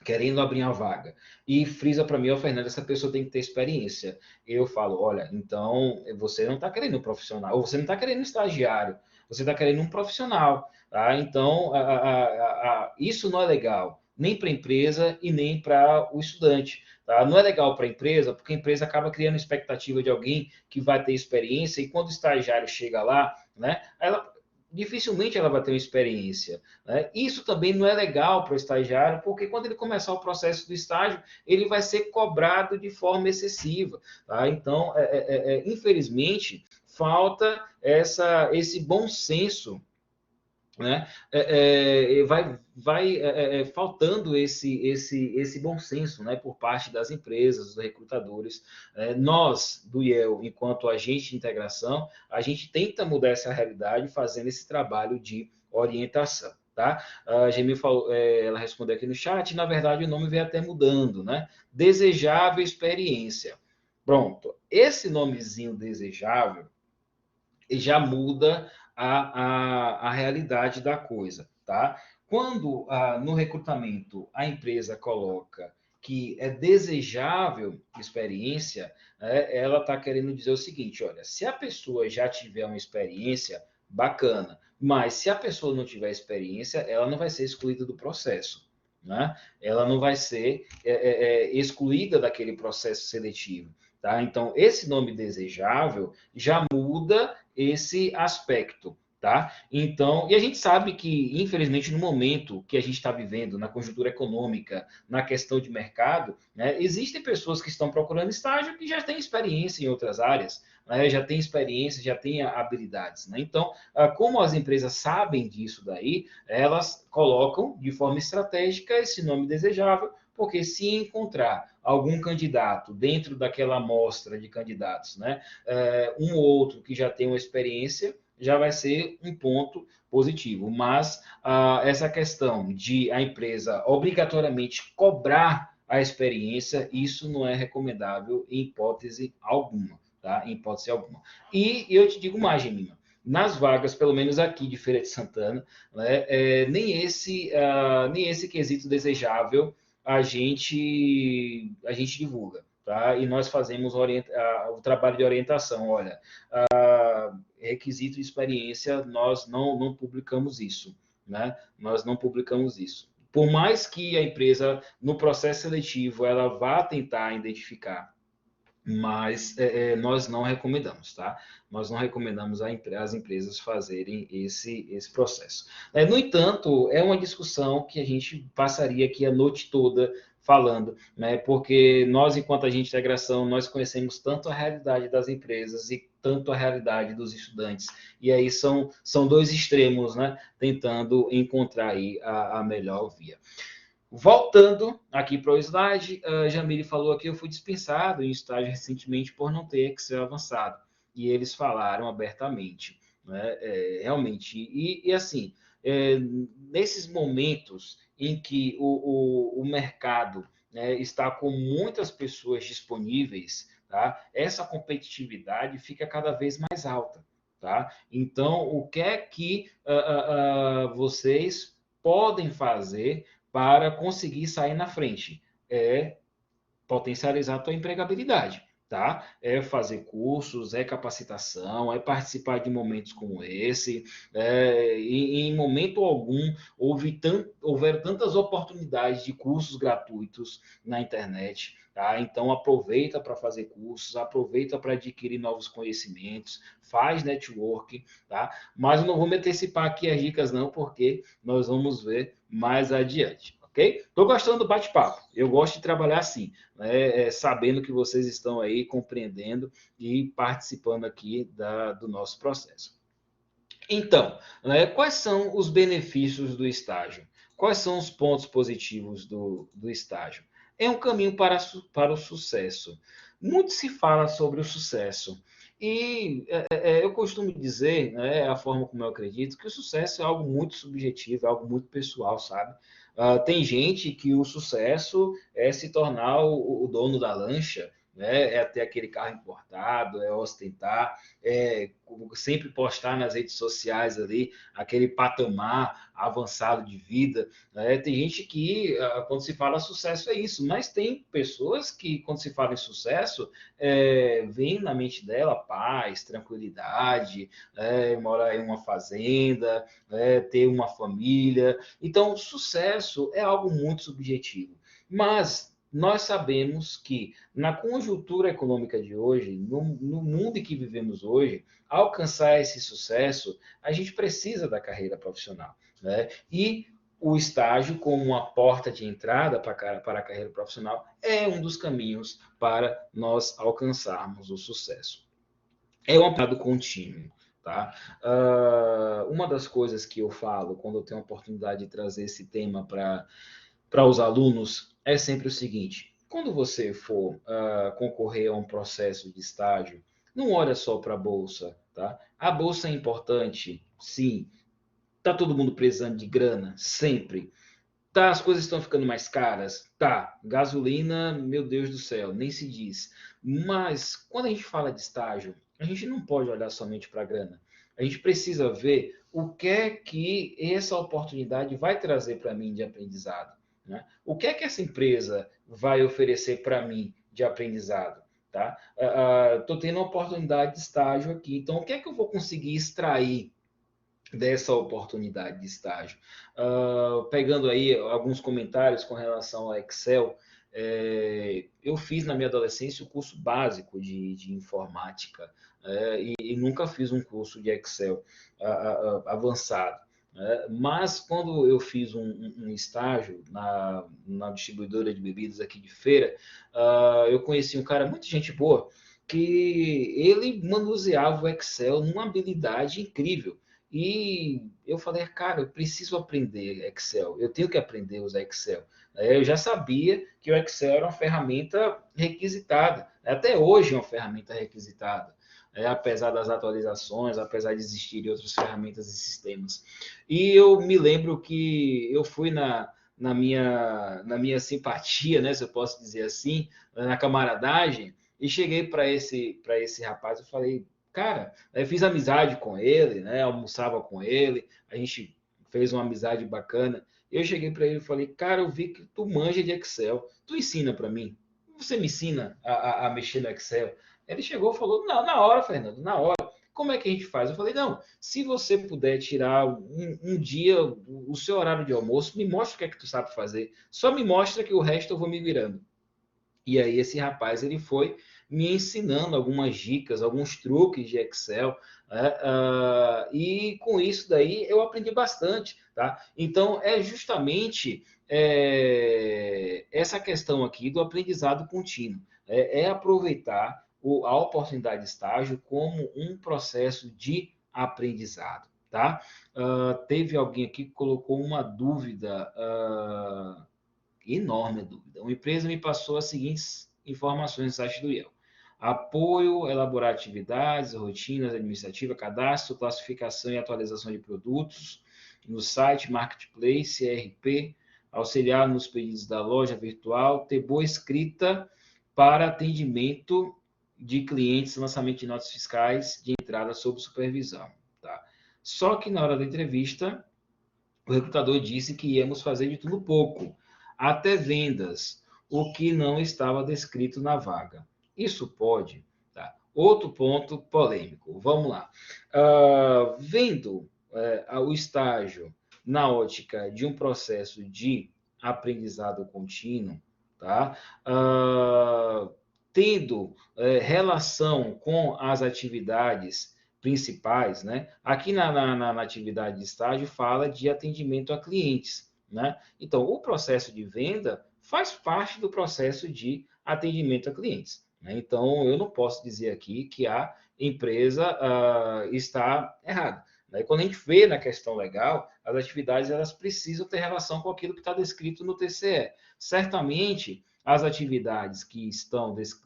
querendo abrir uma vaga e frisa para mim, ó, Fernando, essa pessoa tem que ter experiência. Eu falo, olha, então você não está querendo um profissional, ou você não está querendo um estagiário, você está querendo um profissional, tá? Então, isso não é legal, nem para a empresa e nem para o estudante. Tá? Não é legal para a empresa, porque a empresa acaba criando expectativa de alguém que vai ter experiência, e quando o estagiário chega lá, né, dificilmente ela vai ter uma experiência. Né? Isso também não é legal para o estagiário, porque quando ele começar o processo do estágio, ele vai ser cobrado de forma excessiva. Tá? Então, infelizmente, falta esse bom senso, né? Vai faltando esse bom senso, né, por parte das empresas, dos recrutadores. Nós, do IEL, enquanto agente de integração, a gente tenta mudar essa realidade fazendo esse trabalho de orientação. Tá? A Gemi falou, ela respondeu aqui no chat, na verdade o nome veio até mudando, né? Desejável experiência. Pronto, esse nomezinho desejável já muda a realidade da coisa, tá? Quando no recrutamento a empresa coloca que é desejável experiência, ela está querendo dizer o seguinte: olha, se a pessoa já tiver uma experiência, bacana, mas se a pessoa não tiver experiência, ela não vai ser excluída do processo. Né? Ela não vai ser excluída daquele processo seletivo. Tá? Então, esse nome desejável já muda esse aspecto. Tá? Então, e a gente sabe que, infelizmente, no momento que a gente está vivendo, na conjuntura econômica, na questão de mercado, né, existem pessoas que estão procurando estágio que já têm experiência em outras áreas, né, já têm experiência, já têm habilidades. Né? Então, como as empresas sabem disso daí, elas colocam de forma estratégica esse nome desejável, porque se encontrar algum candidato dentro daquela amostra de candidatos, né, um ou outro que já tem uma experiência, já vai ser um ponto positivo. Mas essa questão de a empresa obrigatoriamente cobrar a experiência, isso não é recomendável em hipótese alguma. Tá? Em hipótese alguma. E eu te digo mais, Gemima, nas vagas, pelo menos aqui de Feira de Santana, né, nem esse quesito desejável a gente divulga, tá? E nós fazemos o trabalho de orientação. Olha, requisito de experiência, nós não publicamos isso, né? Nós não publicamos isso. Por mais que a empresa, no processo seletivo, ela vá tentar identificar, mas nós não recomendamos, tá? Nós não recomendamos as empresas fazerem esse processo. No entanto, é uma discussão que a gente passaria aqui a noite toda falando, né? Porque nós, enquanto agente de integração, nós conhecemos tanto a realidade das empresas e tanto a realidade dos estudantes. E aí são dois extremos, né? Tentando encontrar aí a melhor via. Voltando aqui para o slide, a Jamile falou que eu fui dispensado em estágio recentemente por não ter Excel avançado. E eles falaram abertamente, né? Realmente. E assim, nesses momentos em que o mercado, né, está com muitas pessoas disponíveis, tá? Essa competitividade fica cada vez mais alta, tá? Então, o que é que vocês podem fazer para conseguir sair na frente? É potencializar a tua empregabilidade, tá? É fazer cursos, é capacitação, é participar de momentos como esse. Em momento algum houveram tantas oportunidades de cursos gratuitos na internet, tá? Então aproveita para fazer cursos, aproveita para adquirir novos conhecimentos, faz network, tá? Mas eu não vou me antecipar aqui as dicas não, porque nós vamos ver mais adiante. Ok? Estou gostando do bate-papo. Eu gosto de trabalhar assim, né? Sabendo que vocês estão aí compreendendo e participando aqui do nosso processo. Então, né, quais são os benefícios do estágio? Quais são os pontos positivos do estágio? É um caminho para o sucesso. Muito se fala sobre o sucesso. E eu costumo dizer, né, a forma como eu acredito, que o sucesso é algo muito subjetivo, é algo muito pessoal, sabe? Tem gente que o sucesso é se tornar o dono da lancha, né? É ter aquele carro importado, é ostentar, é sempre postar nas redes sociais ali aquele patamar avançado de vida, né? Tem gente que, quando se fala sucesso, é isso, mas tem pessoas que, quando se fala em sucesso, vem na mente dela paz, tranquilidade, morar em uma fazenda, ter uma família. Então, sucesso é algo muito subjetivo. Mas nós sabemos que, na conjuntura econômica de hoje, no mundo em que vivemos hoje, alcançar esse sucesso, a gente precisa da carreira profissional, né? E o estágio, como uma porta de entrada para a carreira profissional, é um dos caminhos para nós alcançarmos o sucesso. É um aprendizado contínuo, tá? Uma das coisas que eu falo quando eu tenho a oportunidade de trazer esse tema para os alunos é sempre o seguinte: quando você for concorrer a um processo de estágio, não olha só para a bolsa, tá? A bolsa é importante, sim. Tá todo mundo precisando de grana, sempre. Tá, as coisas estão ficando mais caras? Tá, gasolina, meu Deus do céu, nem se diz. Mas quando a gente fala de estágio, a gente não pode olhar somente para a grana. A gente precisa ver o que é que essa oportunidade vai trazer para mim de aprendizado, né? O que é que essa empresa vai oferecer para mim de aprendizado, tá? Estou tendo uma oportunidade de estágio aqui, então o que é que eu vou conseguir extrair dessa oportunidade de estágio? Pegando aí alguns comentários com relação ao Excel, eu fiz na minha adolescência o curso básico de informática, e nunca fiz um curso de Excel avançado. Mas quando eu fiz um estágio na distribuidora de bebidas aqui de Feira, eu conheci um cara, muito gente boa, que ele manuseava o Excel numa habilidade incrível. E eu falei, cara, eu preciso aprender Excel, eu tenho que aprender a usar Excel. Eu já sabia que o Excel era uma ferramenta requisitada, até hoje é uma ferramenta requisitada, apesar das atualizações, apesar de existirem outras ferramentas e sistemas. E eu me lembro que eu fui na minha simpatia, né, se eu posso dizer assim, na camaradagem, e cheguei para esse rapaz, eu falei, cara, eu fiz amizade com ele, né? Almoçava com ele, a gente fez uma amizade bacana. Eu cheguei para ele e falei, cara, eu vi que tu manja de Excel, tu ensina para mim? Você me ensina a mexer no Excel? Ele chegou e falou, não, na hora, Fernando, na hora. Como é que a gente faz? Eu falei, não, se você puder tirar um dia, o seu horário de almoço, me mostra o que é que tu sabe fazer. Só me mostra que o resto eu vou me virando. E aí esse rapaz ele foi me ensinando algumas dicas, alguns truques de Excel, né? E com isso daí eu aprendi bastante, tá? Então é justamente essa questão aqui do aprendizado contínuo, aproveitar a oportunidade de estágio como um processo de aprendizado, tá? Teve alguém aqui que colocou uma dúvida. Enorme a dúvida. Uma empresa me passou as seguintes informações no site do IEL: apoio, elaborar atividades, rotinas administrativas, cadastro, classificação e atualização de produtos no site, marketplace, ERP, auxiliar nos pedidos da loja virtual, ter boa escrita para atendimento de clientes, lançamento de notas fiscais de entrada sob supervisão. Tá? Só que na hora da entrevista, o recrutador disse que íamos fazer de tudo pouco, até vendas, o que não estava descrito na vaga. Isso pode? Tá? Outro ponto polêmico. Vamos lá. Vendo o estágio na ótica de um processo de aprendizado contínuo, tá? Tendo relação com as atividades principais, né? Aqui na atividade de estágio fala de atendimento a clientes, né? Então, o processo de venda faz parte do processo de atendimento a clientes, né? Então, eu não posso dizer aqui que a empresa está errada. Né? Quando a gente vê na questão legal, as atividades elas precisam ter relação com aquilo que está descrito no TCE. Certamente, as atividades que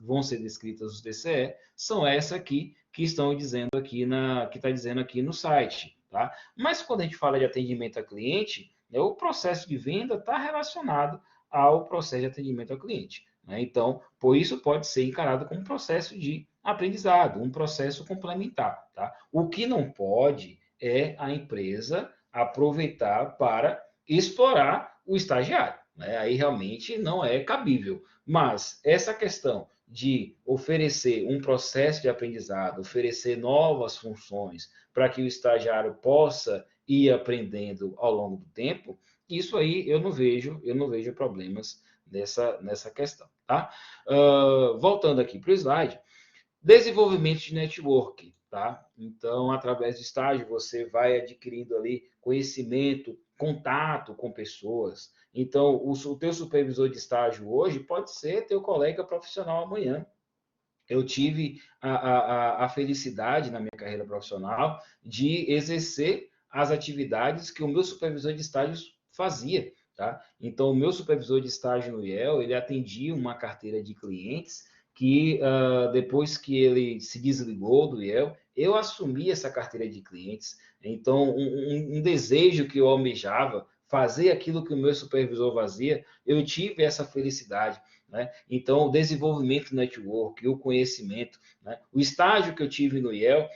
vão ser descritas no TCE são essas aqui que estão dizendo aqui que está dizendo aqui no site, tá? Mas quando a gente fala de atendimento a cliente, né, o processo de venda está relacionado ao processo de atendimento ao cliente, né? Então, por isso pode ser encarado como um processo de aprendizado, um processo complementar, tá? O que não pode é a empresa aproveitar para explorar o estagiário, né? Aí realmente não é cabível. Mas essa questão de oferecer um processo de aprendizado, oferecer novas funções para que o estagiário possa ir aprendendo ao longo do tempo, isso aí eu não vejo problemas nessa questão, tá? Voltando aqui para o slide, desenvolvimento de network, tá? Então, através do estágio, você vai adquirindo ali conhecimento, contato com pessoas. Então, o teu supervisor de estágio hoje pode ser teu colega profissional amanhã. Eu tive a felicidade na minha carreira profissional de exercer as atividades que o meu supervisor de estágios fazia, tá? Então, o meu supervisor de estágio no IEL, ele atendia uma carteira de clientes que depois que ele se desligou do IEL, eu assumi essa carteira de clientes. Então, um desejo que eu almejava, fazer aquilo que o meu supervisor fazia, eu tive essa felicidade. Né? Então, o desenvolvimento do network, o conhecimento, né? O estágio que eu tive no IEL,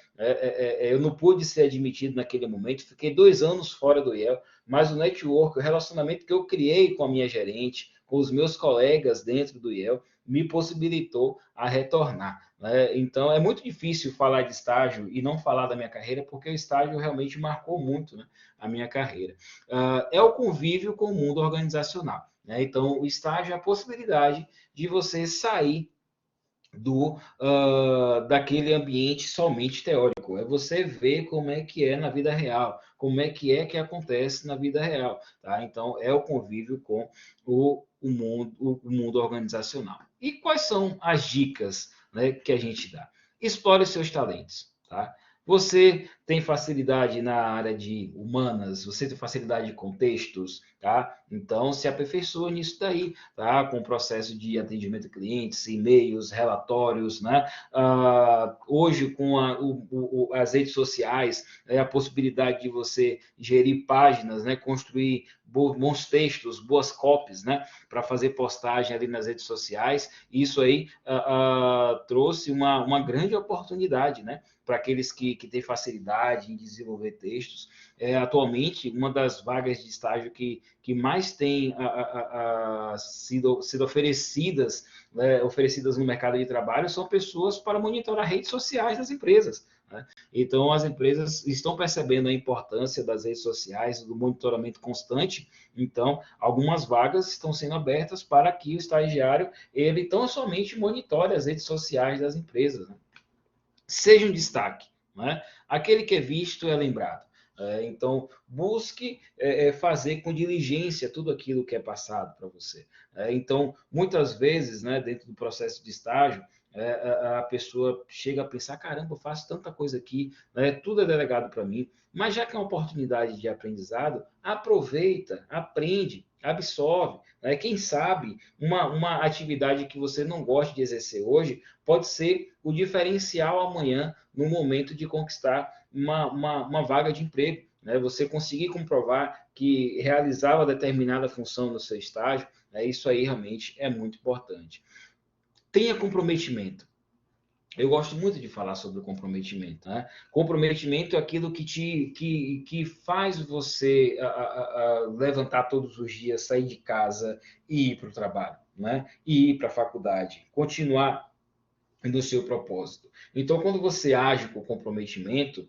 eu não pude ser admitido naquele momento, fiquei 2 anos fora do IEL, mas o network, o relacionamento que eu criei com a minha gerente, com os meus colegas dentro do IEL, me possibilitou a retornar. Né? Então, é muito difícil falar de estágio e não falar da minha carreira, porque o estágio realmente marcou muito, né, a minha carreira. É o convívio com o mundo organizacional. Né? Então, o estágio é a possibilidade de você sair daquele ambiente somente teórico. É você ver como é que é na vida real, como é que acontece na vida real. Tá? Então, é o convívio com o mundo organizacional. E quais são as dicas, né, que a gente dá? Explore seus talentos. Tá? Você tem facilidade na área de humanas, você tem facilidade de contextos, tá? Então, se aperfeiçoa nisso daí, tá? Com o processo de atendimento a clientes, e-mails, relatórios, né? Hoje, com as redes sociais, a possibilidade de você gerir páginas, né? Construir bons textos, boas copies, né? Para fazer postagem ali nas redes sociais. Isso aí trouxe uma grande oportunidade, né? Para aqueles que têm facilidade em desenvolver textos. Atualmente, uma das vagas de estágio que mais tem sido oferecidas, né, oferecidas no mercado de trabalho são pessoas para monitorar redes sociais das empresas. Né? Então, as empresas estão percebendo a importância das redes sociais, do monitoramento constante. Então, algumas vagas estão sendo abertas para que o estagiário ele tão somente monitore as redes sociais das empresas. Né? Seja um destaque. Né? Aquele que é visto é lembrado. Então, busque fazer com diligência tudo aquilo que é passado para você. Então, muitas vezes, né, dentro do processo de estágio, a pessoa chega a pensar, caramba, eu faço tanta coisa aqui, né, tudo é delegado para mim, mas já que é uma oportunidade de aprendizado, aproveita, aprende, absorve. Né? Quem sabe uma atividade que você não gosta de exercer hoje pode ser o diferencial amanhã no momento de conquistar uma vaga de emprego. Né? Você conseguir comprovar que realizava determinada função no seu estágio, né? Isso aí realmente é muito importante. Tenha comprometimento. eu gosto muito de falar sobre o comprometimento, né? Comprometimento é aquilo que faz você levantar todos os dias, sair de casa e ir para o trabalho, né? E ir para a faculdade, continuar no seu propósito. Então, quando você age com comprometimento,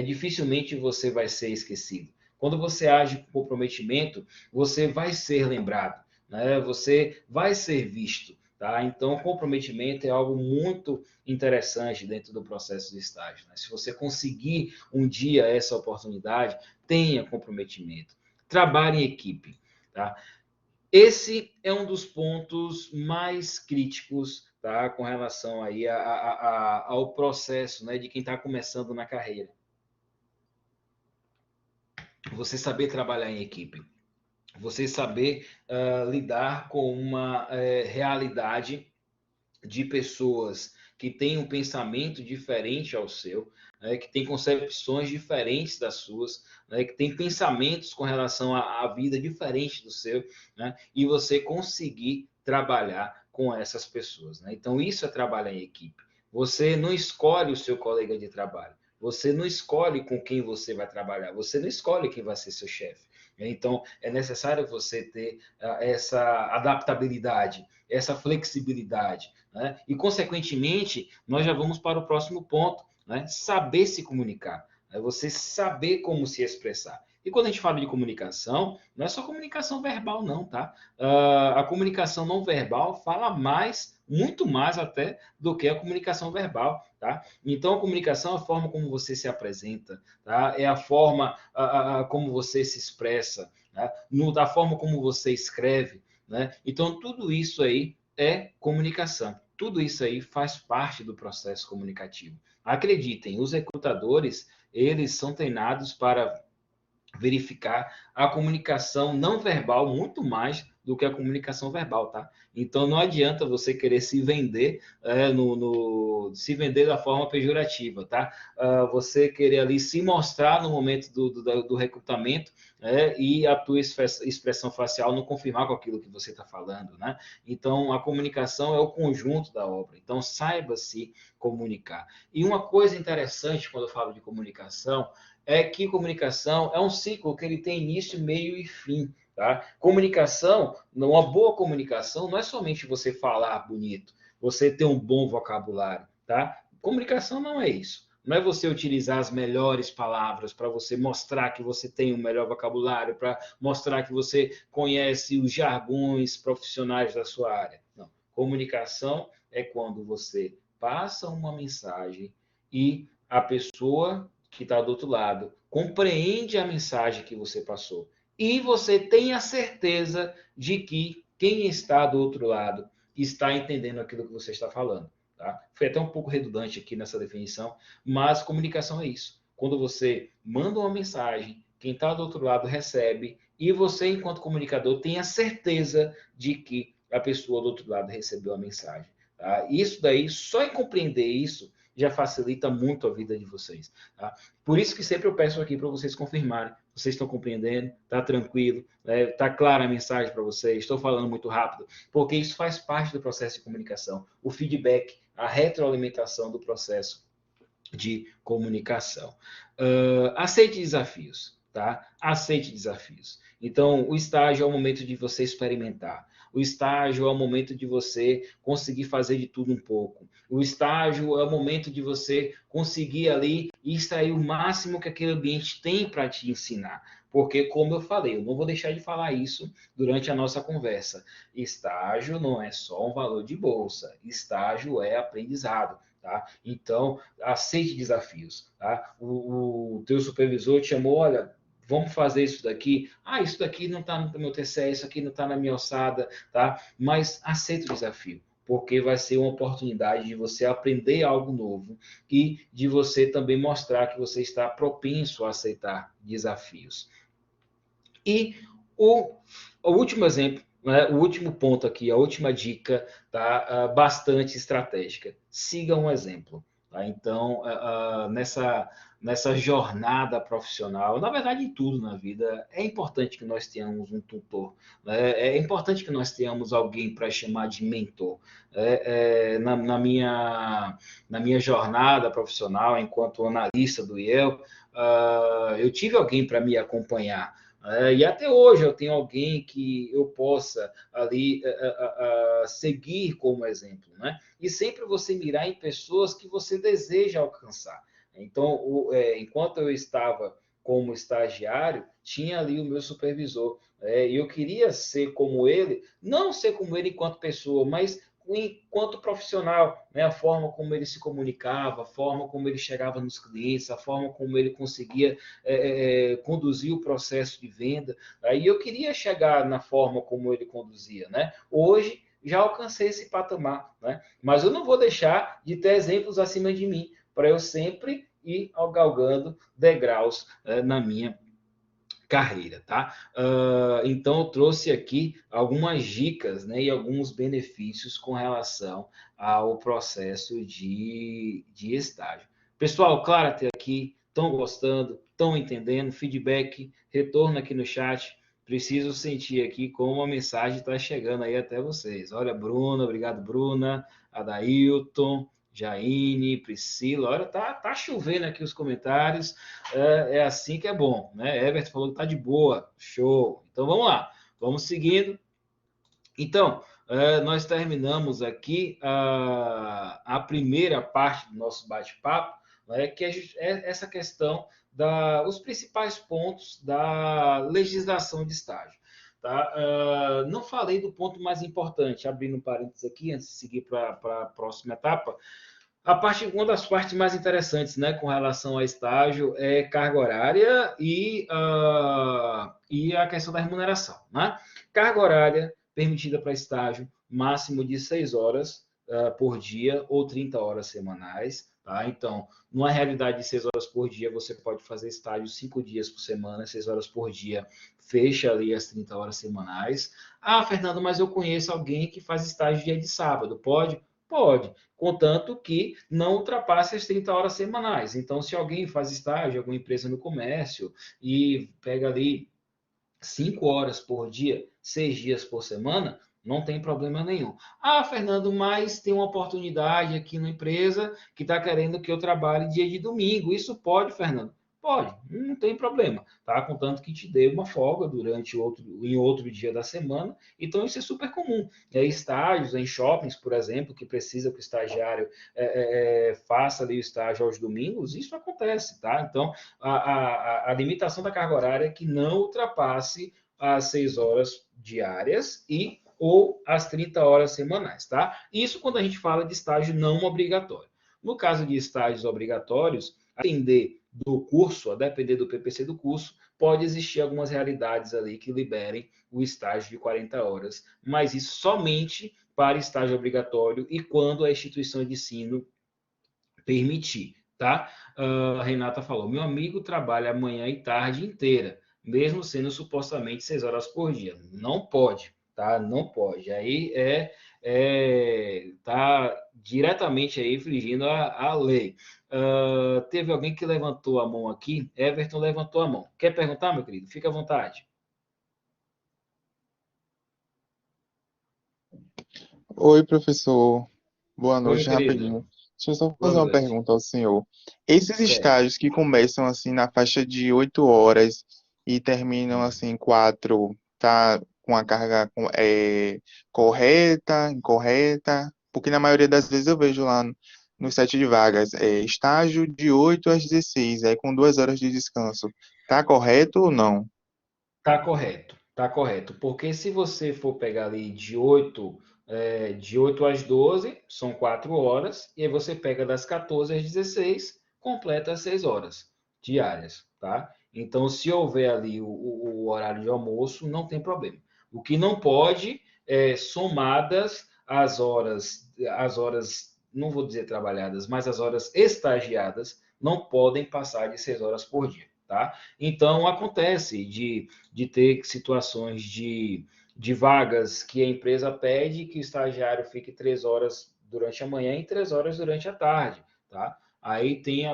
dificilmente você vai ser esquecido. Quando você age com comprometimento, você vai ser lembrado, né? Você vai ser visto. Tá? Então, comprometimento é algo muito interessante dentro do processo de estágio. Né? Se você conseguir um dia essa oportunidade, tenha comprometimento. Trabalhe em equipe. Tá? Esse é um dos pontos mais críticos, tá, com relação aí ao processo, né, de quem está começando na carreira. Você saber trabalhar em equipe. Você saber lidar com uma realidade de pessoas que têm um pensamento diferente ao seu, né, que têm concepções diferentes das suas, né, que têm pensamentos com relação à vida diferente do seu, né, e você conseguir trabalhar com essas pessoas. Né? Então, isso é trabalhar em equipe. Você não escolhe o seu colega de trabalho. Você não escolhe com quem você vai trabalhar. Você não escolhe quem vai ser seu chefe. Então, é necessário você ter essa adaptabilidade, essa flexibilidade. Né? E, consequentemente, nós já vamos para o próximo ponto, né? Saber se comunicar, né? Você saber como se expressar. E quando a gente fala de comunicação, não é só comunicação verbal, não, tá? A comunicação não verbal fala mais, muito mais até, do que a comunicação verbal, tá? Então, a comunicação é a forma como você se apresenta, tá? É a forma como você se expressa, né? Da forma como você escreve, né? Então, tudo isso aí é comunicação. Tudo isso aí faz parte do processo comunicativo. Acreditem, os recrutadores, eles são treinados para verificar a comunicação não verbal muito mais do que a comunicação verbal, tá? Então não adianta você querer se vender se vender da forma pejorativa, tá? Você querer ali se mostrar no momento do recrutamento e a tua expressão facial não confirmar com aquilo que você está falando, né? Então a comunicação é o conjunto da obra. Então saiba se comunicar. E uma coisa interessante quando eu falo de comunicação é que comunicação é um ciclo que ele tem início, meio e fim. Tá? Comunicação, uma boa comunicação não é somente você falar bonito, você ter um bom vocabulário. Tá? Comunicação não é isso. Não é você utilizar as melhores palavras para você mostrar que você tem um melhor vocabulário, para mostrar que você conhece os jargões profissionais da sua área. Não. Comunicação é quando você passa uma mensagem e a pessoa que está do outro lado compreende a mensagem que você passou. E você tem a certeza de que quem está do outro lado está entendendo aquilo que você está falando. Tá? Foi até um pouco redundante aqui nessa definição, mas comunicação é isso. Quando você manda uma mensagem, quem está do outro lado recebe, e você, enquanto comunicador, tem a certeza de que a pessoa do outro lado recebeu a mensagem. Tá? Isso daí, só em compreender isso, já facilita muito a vida de vocês. Tá? Por isso que sempre eu peço aqui para vocês confirmarem. Vocês estão compreendendo? Está tranquilo? Está clara a mensagem para vocês? Estou falando muito rápido? Porque isso faz parte do processo de comunicação. O feedback, a retroalimentação do processo de comunicação. Aceite desafios, tá? Aceite desafios. Então, o estágio é o momento de você experimentar. O estágio é o momento de você conseguir fazer de tudo um pouco. O estágio é o momento de você conseguir ali extrair o máximo que aquele ambiente tem para te ensinar. Porque, como eu falei, eu não vou deixar de falar isso durante a nossa conversa. Estágio não é só um valor de bolsa. Estágio é aprendizado. Tá? Então, aceite desafios. Tá? O teu supervisor te chamou, olha, vamos fazer isso daqui. Ah, isso daqui não está no meu TCE, isso aqui não está na minha alçada, tá? Mas aceite o desafio, porque vai ser uma oportunidade de você aprender algo novo e de você também mostrar que você está propenso a aceitar desafios. E o último exemplo, né, o último ponto aqui, a última dica, tá, bastante estratégica. Siga um exemplo. Tá? Então, nessa jornada profissional, na verdade, em tudo na vida, é importante que nós tenhamos um tutor, né? É importante que nós tenhamos alguém para chamar de mentor. Na minha jornada profissional, enquanto analista do IEL, eu tive alguém para me acompanhar. E até hoje eu tenho alguém que eu possa ali seguir como exemplo, né? E sempre você mirar em pessoas que você deseja alcançar. Então, enquanto eu estava como estagiário, tinha ali o meu supervisor. E eu queria ser como ele, não ser como ele enquanto pessoa, mas enquanto profissional, né? A forma como ele se comunicava, a forma como ele chegava nos clientes, a forma como ele conseguia conduzir o processo de venda. Aí eu queria chegar na forma como ele conduzia, né? Hoje já alcancei esse patamar, né? Mas eu não vou deixar de ter exemplos acima de mim, para eu sempre ir galgando degraus na minha carreira, tá? Então, eu trouxe aqui algumas dicas, né, e alguns benefícios com relação ao processo de estágio. Pessoal, claro, até aqui, estão gostando, estão entendendo, feedback, retorno aqui no chat. Preciso sentir aqui como a mensagem está chegando aí até vocês. Olha, Bruna, obrigado, Bruna, Adailton, Jaine, Priscila, olha, tá chovendo aqui os comentários, é assim que é bom, né? Everton falou que tá de boa, show. Então vamos lá, vamos seguindo. Então, nós terminamos aqui a primeira parte do nosso bate-papo, né, que é essa questão os principais pontos da legislação de estágio. Tá? Não falei do ponto mais importante, abrindo um parênteses aqui, antes de seguir para a próxima etapa. Uma das partes mais interessantes, né, com relação ao estágio é carga horária e a questão da remuneração, né? Carga horária permitida para estágio, máximo de 6 horas por dia ou 30 horas semanais, tá? Então, numa realidade de 6 horas por dia, você pode fazer estágio 5 dias por semana, 6 horas por dia, fecha ali as 30 horas semanais. Ah, Fernando, mas eu conheço alguém que faz estágio dia de sábado, pode? Pode, contanto que não ultrapasse as 30 horas semanais. Então, se alguém faz estágio, alguma empresa no comércio, e pega ali 5 horas por dia, 6 dias por semana, não tem problema nenhum. Ah, Fernando, mas tem uma oportunidade aqui na empresa que está querendo que eu trabalhe dia de domingo. Isso pode, Fernando? Pode, não tem problema, tá? Contanto que te dê uma folga em outro dia da semana. Então, isso é super comum. Estágios em shoppings, por exemplo, que precisa que o estagiário faça ali o estágio aos domingos, isso acontece, tá? Então, a limitação da carga horária é que não ultrapasse as 6 horas diárias ou as 30 horas semanais, tá? Isso quando a gente fala de estágio não obrigatório. No caso de estágios obrigatórios, a depender do PPC do curso, pode existir algumas realidades ali que liberem o estágio de 40 horas, mas isso somente para estágio obrigatório e quando a instituição de ensino permitir, tá? A Renata falou, meu amigo trabalha manhã e tarde inteira, mesmo sendo supostamente 6 horas por dia. Não pode, tá? Não pode. Aí tá diretamente aí infringindo a lei. Teve alguém que levantou a mão aqui, Everton levantou a mão. Quer perguntar, meu querido? Fica à vontade. Oi, professor. Boa Oi, meu noite, querido. rapidinho. Deixa eu só Boa fazer uma noite. pergunta ao senhor. Esses Certo. estágios que começam assim na faixa de 8 horas e terminam assim 4, tá com a carga correta, incorreta? Porque na maioria das vezes eu vejo lá no site de vagas, estágio de 8 às 16, aí com 2 horas de descanso. Tá correto ou não? Tá correto. Porque se você for pegar ali de oito às 12, são 4 horas, e aí você pega das 14 às 16, completa as 6 horas diárias, tá? Então, se houver ali o horário de almoço, não tem problema. O que não pode é somadas as horas, não vou dizer trabalhadas, mas as horas estagiadas, não podem passar de 6 horas por dia, tá? Então, acontece de ter situações de vagas que a empresa pede que o estagiário fique 3 horas durante a manhã e 3 horas durante a tarde, tá? Aí tem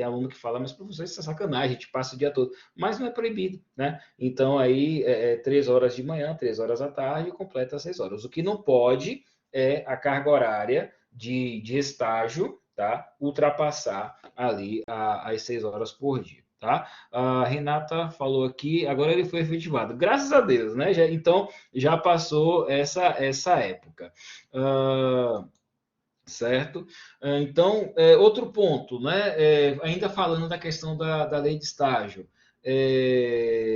aluno que fala, mas professor, isso é sacanagem, a gente passa o dia todo. Mas não é proibido, né? Então, aí, 3 horas de manhã, 3 horas à tarde, e completa 6 horas. O que não pode é a carga horária de estágio, tá? Ultrapassar ali as 6 horas por dia, tá? A Renata falou aqui, agora ele foi efetivado. Graças a Deus, né? Então, já passou essa época. Certo? Então, outro ponto, né? Ainda falando da questão da lei de estágio.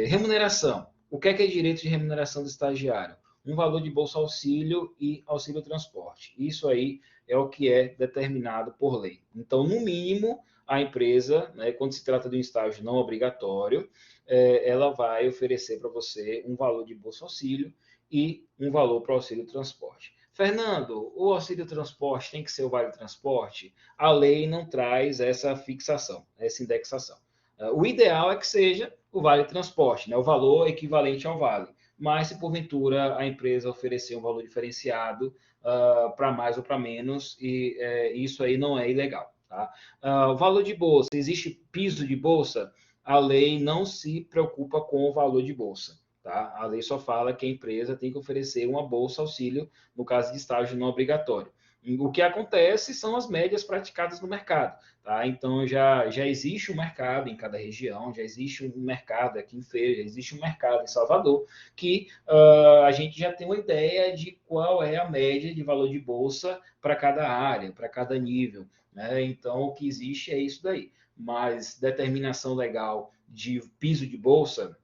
Remuneração. O que é direito de remuneração do estagiário? Um valor de bolsa auxílio e auxílio transporte. Isso aí é o que é determinado por lei. Então, no mínimo, a empresa, né, quando se trata de um estágio não obrigatório, ela vai oferecer para você um valor de bolsa auxílio e um valor para auxílio transporte. Fernando, o auxílio transporte tem que ser o vale transporte? A lei não traz essa fixação, essa indexação. O ideal é que seja o vale transporte, né? O valor equivalente ao vale. Mas se porventura a empresa oferecer um valor diferenciado para mais ou para menos, isso aí não é ilegal. Tá? O valor de bolsa, existe piso de bolsa? A lei não se preocupa com o valor de bolsa. Tá? A lei só fala que a empresa tem que oferecer uma bolsa auxílio no caso de estágio não obrigatório. O que acontece são as médias praticadas no mercado. Tá? Então, já existe um mercado em cada região, já existe um mercado aqui em Feira, já existe um mercado em Salvador, que a gente já tem uma ideia de qual é a média de valor de bolsa para cada área, para cada nível. Né? Então, o que existe é isso daí. Mas determinação legal de piso de bolsa,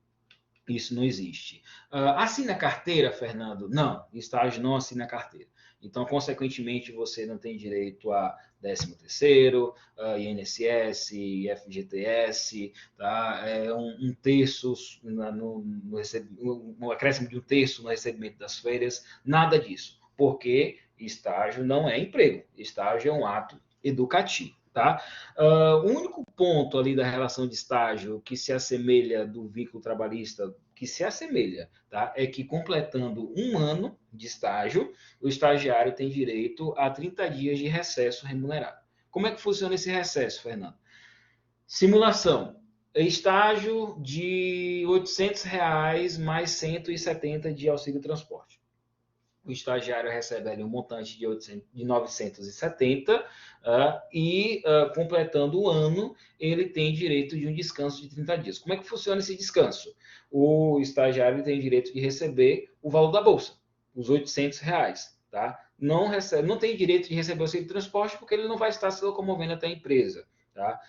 isso não existe. Assina carteira, Fernando? Não, estágio não assina carteira. Então, consequentemente, você não tem direito a 13º, INSS, FGTS, tá? Um terço, um acréscimo de um terço no recebimento das férias, nada disso. Porque estágio não é emprego, estágio é um ato educativo. Tá? O único ponto ali da relação de estágio que se assemelha do vínculo trabalhista, que se assemelha, tá? É que completando um ano de estágio, o estagiário tem direito a 30 dias de recesso remunerado. Como é que funciona esse recesso, Fernando? Simulação. Estágio de R$ 800 mais 170 de auxílio transporte. O estagiário recebe ali um montante de 970 e, completando o ano, ele tem direito de um descanso de 30 dias. Como é que funciona esse descanso? O estagiário tem direito de receber o valor da bolsa, os R$ 800. Tá? Não tem direito de receber o auxílio de transporte porque ele não vai estar se locomovendo até a empresa. Tá?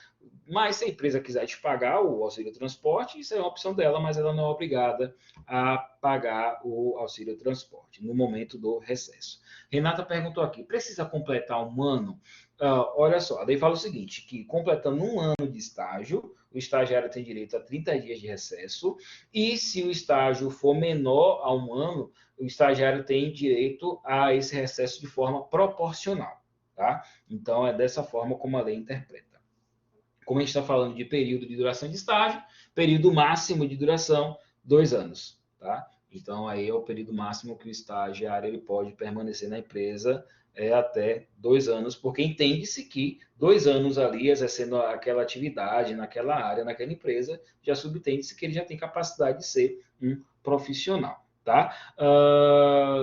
Mas se a empresa quiser te pagar o auxílio transporte, isso é uma opção dela, mas ela não é obrigada a pagar o auxílio transporte no momento do recesso. Renata perguntou aqui, precisa completar um ano? Olha só, a lei fala o seguinte, que completando um ano de estágio, o estagiário tem direito a 30 dias de recesso, e se o estágio for menor a um ano, o estagiário tem direito a esse recesso de forma proporcional. Tá? Então, é dessa forma como a lei interpreta. Como a gente está falando de período de duração de estágio, período máximo de duração, 2 anos. Tá? Então, aí é o período máximo que o estagiário ele pode permanecer na empresa até 2 anos, porque entende-se que 2 anos ali exercendo aquela atividade naquela área, naquela empresa, já subtende-se que ele já tem capacidade de ser um profissional. Tá?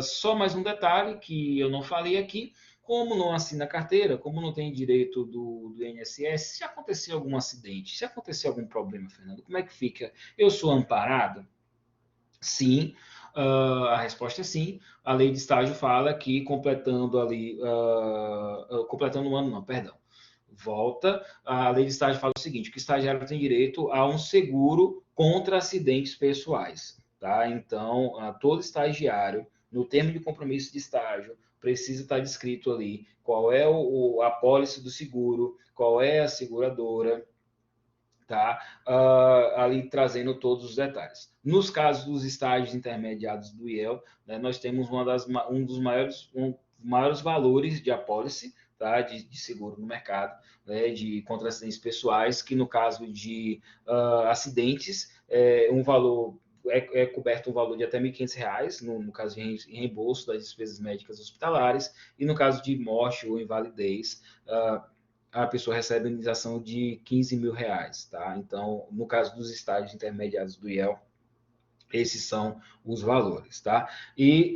Só mais um detalhe que eu não falei aqui, como não assina carteira, como não tem direito do INSS, se acontecer algum acidente, se acontecer algum problema, Fernando, como é que fica? Eu sou amparado? Sim, a resposta é sim. A lei de estágio fala que completando ali, completando um ano, não, perdão. Volta, a lei de estágio fala o seguinte, que o estagiário tem direito a um seguro contra acidentes pessoais. Tá? Então, todo estagiário, no termo de compromisso de estágio, precisa estar descrito ali qual é a apólice do seguro, qual é a seguradora, tá? Ali trazendo todos os detalhes. Nos casos dos estágios intermediados do IEL, né, nós temos um dos maiores valores de apólice, tá? de seguro no mercado, né? Contra acidentes pessoais, que no caso de acidentes, um valor é coberto um valor de até R$ 1.500, no caso de reembolso das despesas médicas hospitalares, e no caso de morte ou invalidez, a pessoa recebe a indenização de R$ 15.000, tá? Então, no caso dos estágios intermediários do IEL, esses são os valores, tá? E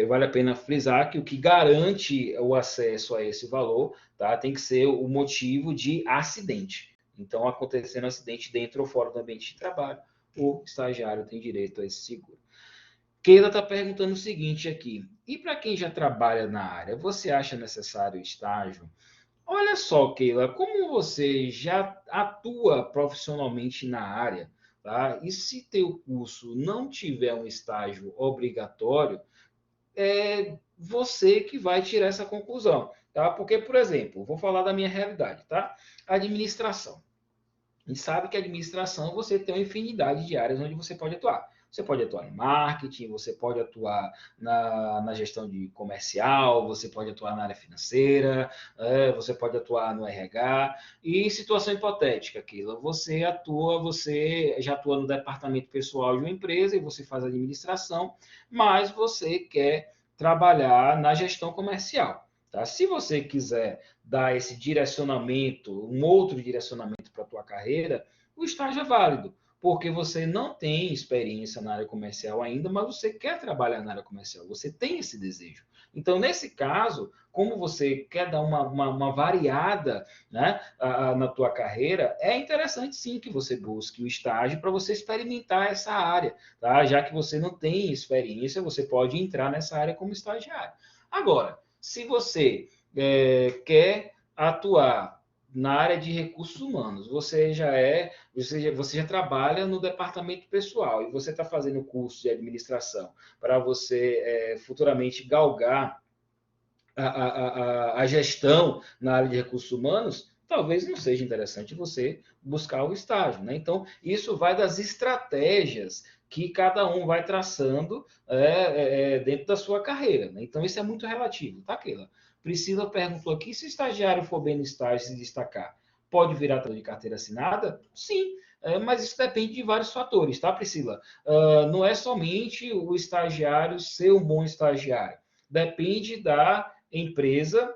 vale a pena frisar que o que garante o acesso a esse valor, tá? Tem que ser o motivo de acidente. Então, acontecendo acidente dentro ou fora do ambiente de trabalho, o estagiário tem direito a esse seguro. Keila está perguntando o seguinte aqui: e para quem já trabalha na área, você acha necessário estágio? Olha só, Keila, como você já atua profissionalmente na área, tá? E se teu curso não tiver um estágio obrigatório, é você que vai tirar essa conclusão, tá? Porque, por exemplo, vou falar da minha realidade, tá? Administração. A gente sabe que a administração você tem uma infinidade de áreas onde você pode atuar. Você pode atuar no marketing, você pode atuar na gestão de comercial, você pode atuar na área financeira, você pode atuar no RH. E situação hipotética, Keila, você já atua no departamento pessoal de uma empresa e você faz administração, mas você quer trabalhar na gestão comercial. Tá? Se você quiser dar esse direcionamento, um outro direcionamento para a tua carreira, o estágio é válido, porque você não tem experiência na área comercial ainda, mas você quer trabalhar na área comercial, você tem esse desejo. Então, nesse caso, como você quer dar uma variada, né, na tua carreira, é interessante sim que você busque o estágio para você experimentar essa área, tá? Já que você não tem experiência, você pode entrar nessa área como estagiário. Agora, se você quer atuar na área de recursos humanos, você já trabalha no departamento pessoal e você está fazendo o curso de administração para você futuramente galgar a gestão na área de recursos humanos, talvez não seja interessante você buscar o estágio, né? Então, isso vai das estratégias que cada um vai traçando dentro da sua carreira, né? Então, isso é muito relativo, tá, Keila? Priscila perguntou aqui, se o estagiário for bem no estágio e se destacar, pode virar de carteira assinada? Sim, mas isso depende de vários fatores, tá, Priscila? Não é somente o estagiário ser um bom estagiário. Depende da empresa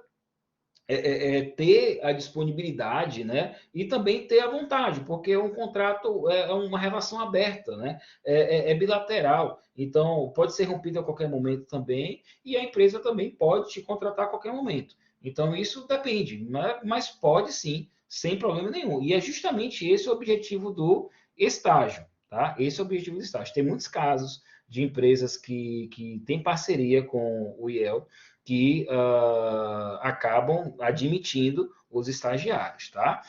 ter a disponibilidade, né? E também ter a vontade, porque um contrato é uma relação aberta, né? Bilateral. Então, pode ser rompido a qualquer momento também, e a empresa também pode te contratar a qualquer momento. Então, isso depende, né? Mas pode sim, sem problema nenhum. E é justamente esse o objetivo do estágio, tá? Esse é o objetivo do estágio. Tem muitos casos de empresas que têm parceria com o IEL, que acabam admitindo os estagiários, tá?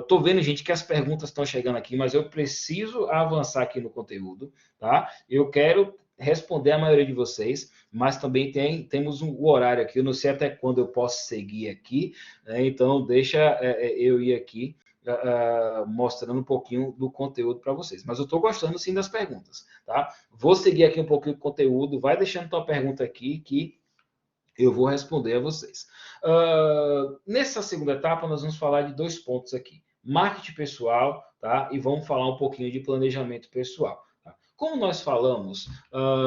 Tô vendo, gente, que as perguntas estão chegando aqui, mas eu preciso avançar aqui no conteúdo, tá? Eu quero responder a maioria de vocês, mas também temos o horário aqui, eu não sei até quando eu posso seguir aqui, né? Então deixa eu ir aqui mostrando um pouquinho do conteúdo para vocês. Mas eu estou gostando sim das perguntas, tá? Vou seguir aqui um pouquinho do conteúdo, vai deixando tua pergunta aqui que eu vou responder a vocês. Nessa segunda etapa, nós vamos falar de 2 pontos aqui. Marketing pessoal, tá? E vamos falar um pouquinho de planejamento pessoal. Tá? Como nós falamos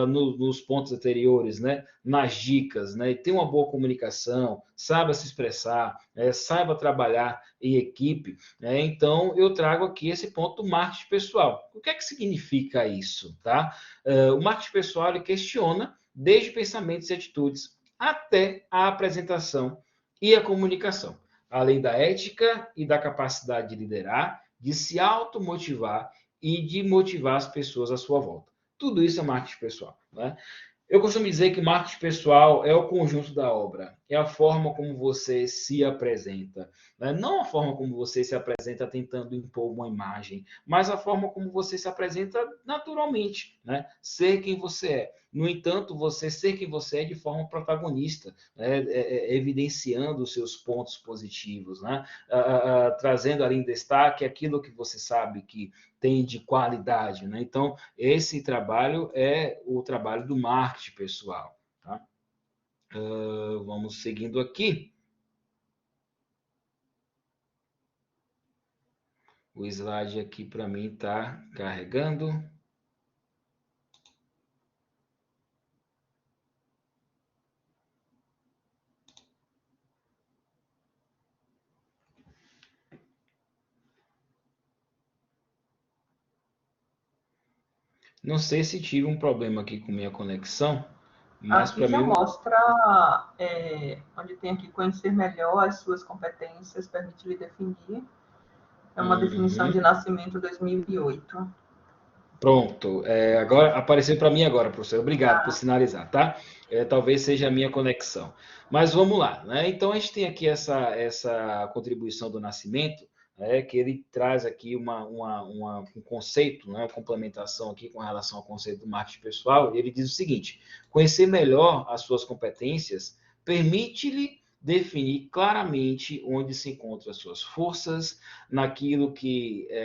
nos pontos anteriores, né? Nas dicas, né? Ter uma boa comunicação, saiba se expressar, saiba trabalhar em equipe. Né? Então, eu trago aqui esse ponto do marketing pessoal. O que é que significa isso? Tá? O marketing pessoal ele questiona desde pensamentos e atitudes até a apresentação e a comunicação, além da ética e da capacidade de liderar, de se automotivar e de motivar as pessoas à sua volta. Tudo isso é marketing pessoal, né? Eu costumo dizer que marketing pessoal é o conjunto da obra, é a forma como você se apresenta, né? Não a forma como você se apresenta tentando impor uma imagem, mas a forma como você se apresenta naturalmente, né? Ser quem você é. No entanto, você ser quem você é de forma protagonista, né? Evidenciando os seus pontos positivos, né? Trazendo ali em destaque aquilo que você sabe que tem de qualidade, né? Então, esse trabalho é o trabalho do marketing pessoal, tá? Vamos seguindo aqui. O slide aqui para mim está carregando. Não sei se tive um problema aqui com minha conexão, mas Aqui para já mim. mostra, onde tem aqui conhecer melhor as suas competências, permite-lhe definir. É uma definição de Uhum. nascimento 2008. Pronto. Agora apareceu para mim agora, professor. Obrigado por sinalizar, tá? Talvez seja a minha conexão. Mas vamos lá, né? Então a gente tem aqui essa contribuição do Nascimento, né, que ele traz aqui um conceito, né, uma complementação aqui com relação ao conceito do marketing pessoal. Ele diz o seguinte: conhecer melhor as suas competências permite-lhe definir claramente onde se encontram as suas forças, naquilo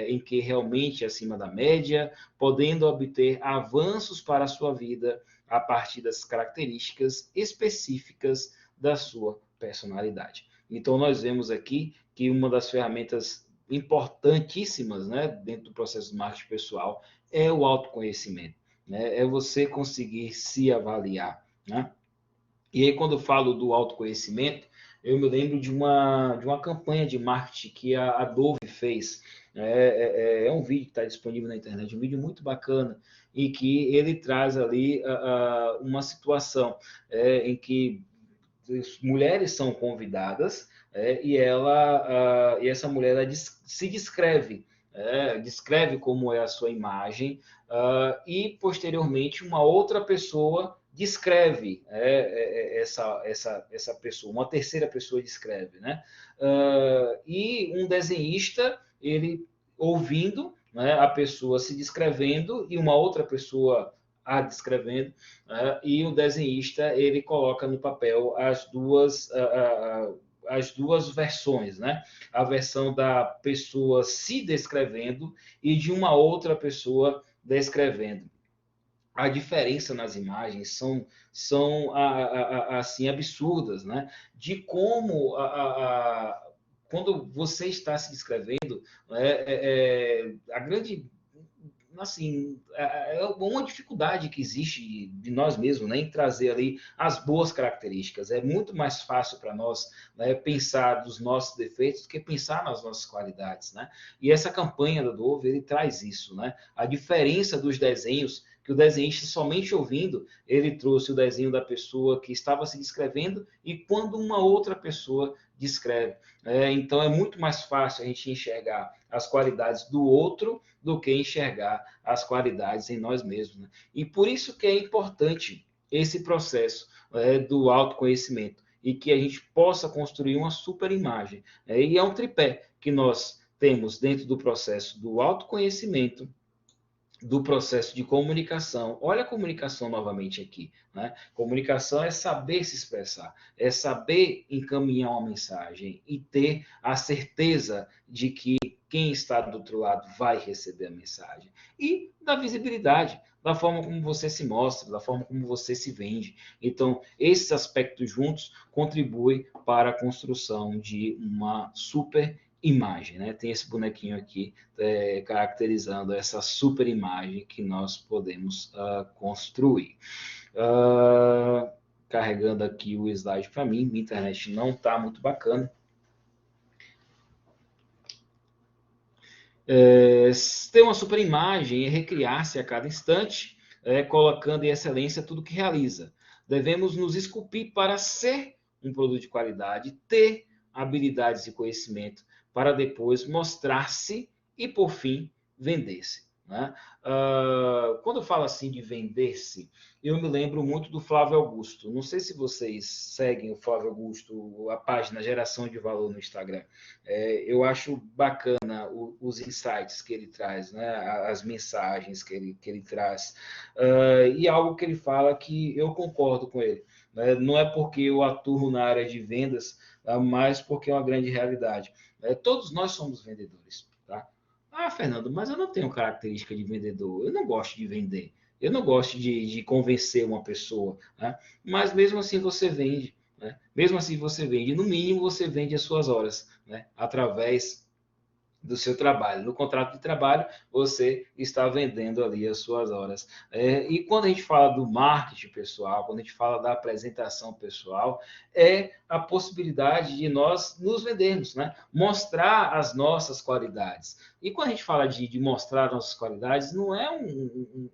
em que realmente é acima da média, podendo obter avanços para a sua vida a partir das características específicas da sua personalidade. Então, nós vemos aqui que uma das ferramentas importantíssimas, né, dentro do processo de marketing pessoal é o autoconhecimento, né? É você conseguir se avaliar, né? E aí, quando eu falo do autoconhecimento, eu me lembro de uma campanha de marketing que a Dove fez. É um vídeo que está disponível na internet, um vídeo muito bacana, e que ele traz ali uma situação em que mulheres são convidadas e essa mulher se descreve, descreve como é a sua imagem, e posteriormente uma outra pessoa descreve essa pessoa, uma terceira pessoa descreve, né? E um desenhista, ele ouvindo, né, a pessoa se descrevendo e uma outra pessoa a descrevendo, e o desenhista ele coloca no papel as duas versões, né? A versão da pessoa se descrevendo e de uma outra pessoa descrevendo. A diferença nas imagens são assim absurdas, né? De como quando você está se descrevendo, a grande assim, é uma dificuldade que existe de nós mesmos, né, em trazer ali as boas características. É muito mais fácil para nós, né, pensar dos nossos defeitos do que pensar nas nossas qualidades, né? E essa campanha da Dove, ele traz isso, né? A diferença dos desenhos, que o desenhista somente ouvindo, ele trouxe o desenho da pessoa que estava se descrevendo e quando uma outra pessoa descreve. Então é muito mais fácil a gente enxergar as qualidades do outro do que enxergar as qualidades em nós mesmos, né? E por isso que é importante esse processo do autoconhecimento e que a gente possa construir uma super imagem. E é um tripé que nós temos dentro do processo do autoconhecimento, do processo de comunicação. Olha a comunicação novamente aqui, né? Comunicação é saber se expressar, é saber encaminhar uma mensagem e ter a certeza de que quem está do outro lado vai receber a mensagem. E da visibilidade, da forma como você se mostra, da forma como você se vende. Então, esses aspectos juntos contribuem para a construção de uma super imagem, né? Tem esse bonequinho aqui caracterizando essa super imagem que nós podemos construir. Carregando aqui o slide para mim, minha internet não está muito bacana. Ter uma super imagem é recriar-se a cada instante, colocando em excelência tudo que realiza. Devemos nos esculpir para ser um produto de qualidade, ter habilidades e conhecimento para depois mostrar-se e, por fim, vender-se, né? Quando eu falo assim de vender-se, eu me lembro muito do Flávio Augusto. Não sei se vocês seguem o Flávio Augusto, a página Geração de Valor no Instagram. Eu acho bacana os insights que ele traz, né? As mensagens que ele traz. E algo que ele fala que eu concordo com ele. Né? Não é porque eu atuo na área de vendas, mas porque é uma grande realidade. Todos nós somos vendedores. Tá? Fernando, mas eu não tenho característica de vendedor. Eu não gosto de vender. Eu não gosto de convencer uma pessoa. Né? Mas mesmo assim você vende. Né? Mesmo assim você vende. No mínimo você vende as suas horas. Né? Através do seu trabalho. No contrato de trabalho, você está vendendo ali as suas horas. E quando a gente fala do marketing pessoal, quando a gente fala da apresentação pessoal, é a possibilidade de nós nos vendermos, né? Mostrar as nossas qualidades. E quando a gente fala de mostrar nossas qualidades, não é um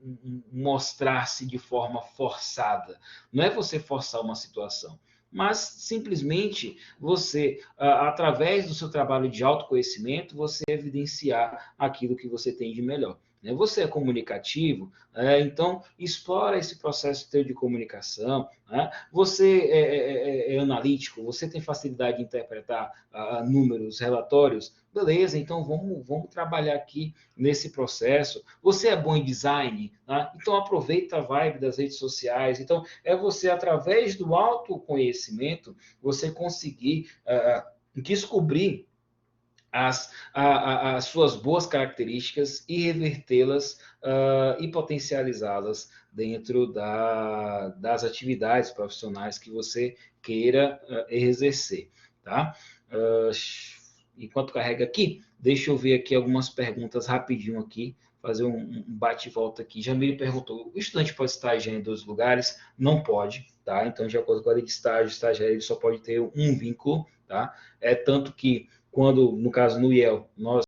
mostrar-se de forma forçada, não é você forçar uma situação, mas simplesmente você, através do seu trabalho de autoconhecimento, você evidenciar aquilo que você tem de melhor. Você é comunicativo, então explora esse processo teu de comunicação. Você é analítico, você tem facilidade de interpretar números, relatórios, beleza, então vamos trabalhar aqui nesse processo. Você é bom em design, então aproveita a vibe das redes sociais. Então, é você, através do autoconhecimento, você conseguir descobrir as suas boas características e revertê-las e potencializá-las dentro das atividades profissionais que você queira exercer, tá? Enquanto carrega aqui, deixa eu ver aqui algumas perguntas rapidinho aqui, fazer um bate-volta aqui. Jamile perguntou, o estudante pode estagiar em 2 lugares? Não pode, tá? Então, de acordo com a lei de estágio, estagiário ele só pode ter um vínculo, tá? Tanto que quando, no caso, no IEL, nós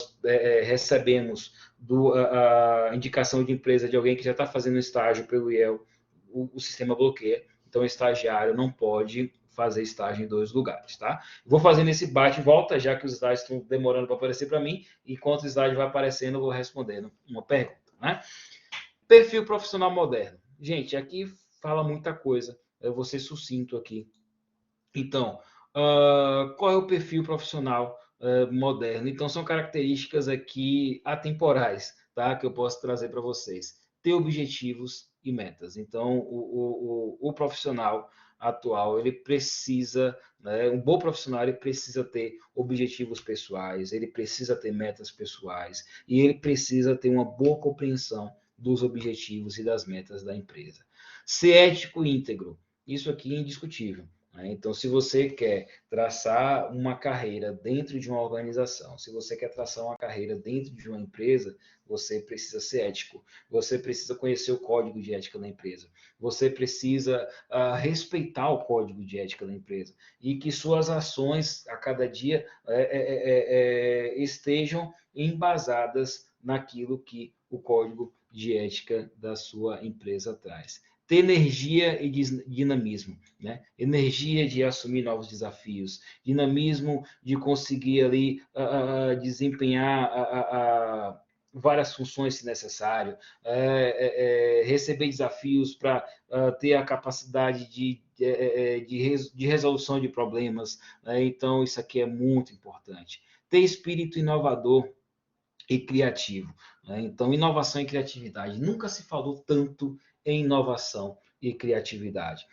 recebemos a indicação de empresa de alguém que já está fazendo estágio pelo IEL, o sistema bloqueia. Então, o estagiário não pode fazer estágio em 2 lugares, tá? Vou fazendo esse bate e volta, já que os slides estão demorando para aparecer para mim. Enquanto o slide vai aparecendo, eu vou respondendo uma pergunta, né? Perfil profissional moderno. Gente, aqui fala muita coisa. Eu vou ser sucinto aqui. Então, qual é o perfil profissional moderno? Então, são características aqui atemporais, tá? Que eu posso trazer para vocês. Ter objetivos e metas. Então, o profissional atual, ele precisa, né, um bom profissional, ele precisa ter objetivos pessoais, ele precisa ter metas pessoais e ele precisa ter uma boa compreensão dos objetivos e das metas da empresa. Ser ético e íntegro. Isso aqui é indiscutível. Então, se você quer traçar uma carreira dentro de uma organização, se você quer traçar uma carreira dentro de uma empresa, você precisa ser ético, você precisa conhecer o código de ética da empresa, você precisa respeitar o código de ética da empresa e que suas ações a cada dia estejam embasadas naquilo que o código de ética da sua empresa traz. Ter energia e dinamismo, né? Energia de assumir novos desafios, dinamismo de conseguir ali desempenhar várias funções se necessário, receber desafios para ter a capacidade de resolução de problemas, né? Então, isso aqui é muito importante. Ter espírito inovador e criativo, né? Então, inovação e criatividade. Nunca se falou tanto em inovação e criatividade.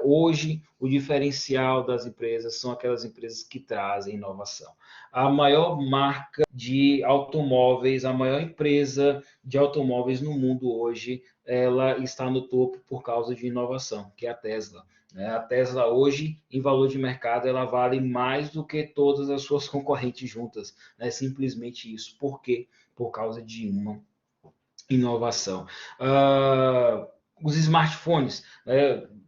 Hoje, o diferencial das empresas são aquelas empresas que trazem inovação. A maior marca de automóveis, a maior empresa de automóveis no mundo hoje, ela está no topo por causa de inovação, que é a Tesla. A Tesla hoje, em valor de mercado, ela vale mais do que todas as suas concorrentes juntas. É simplesmente isso. Por quê? Por causa de uma inovação. Os smartphones.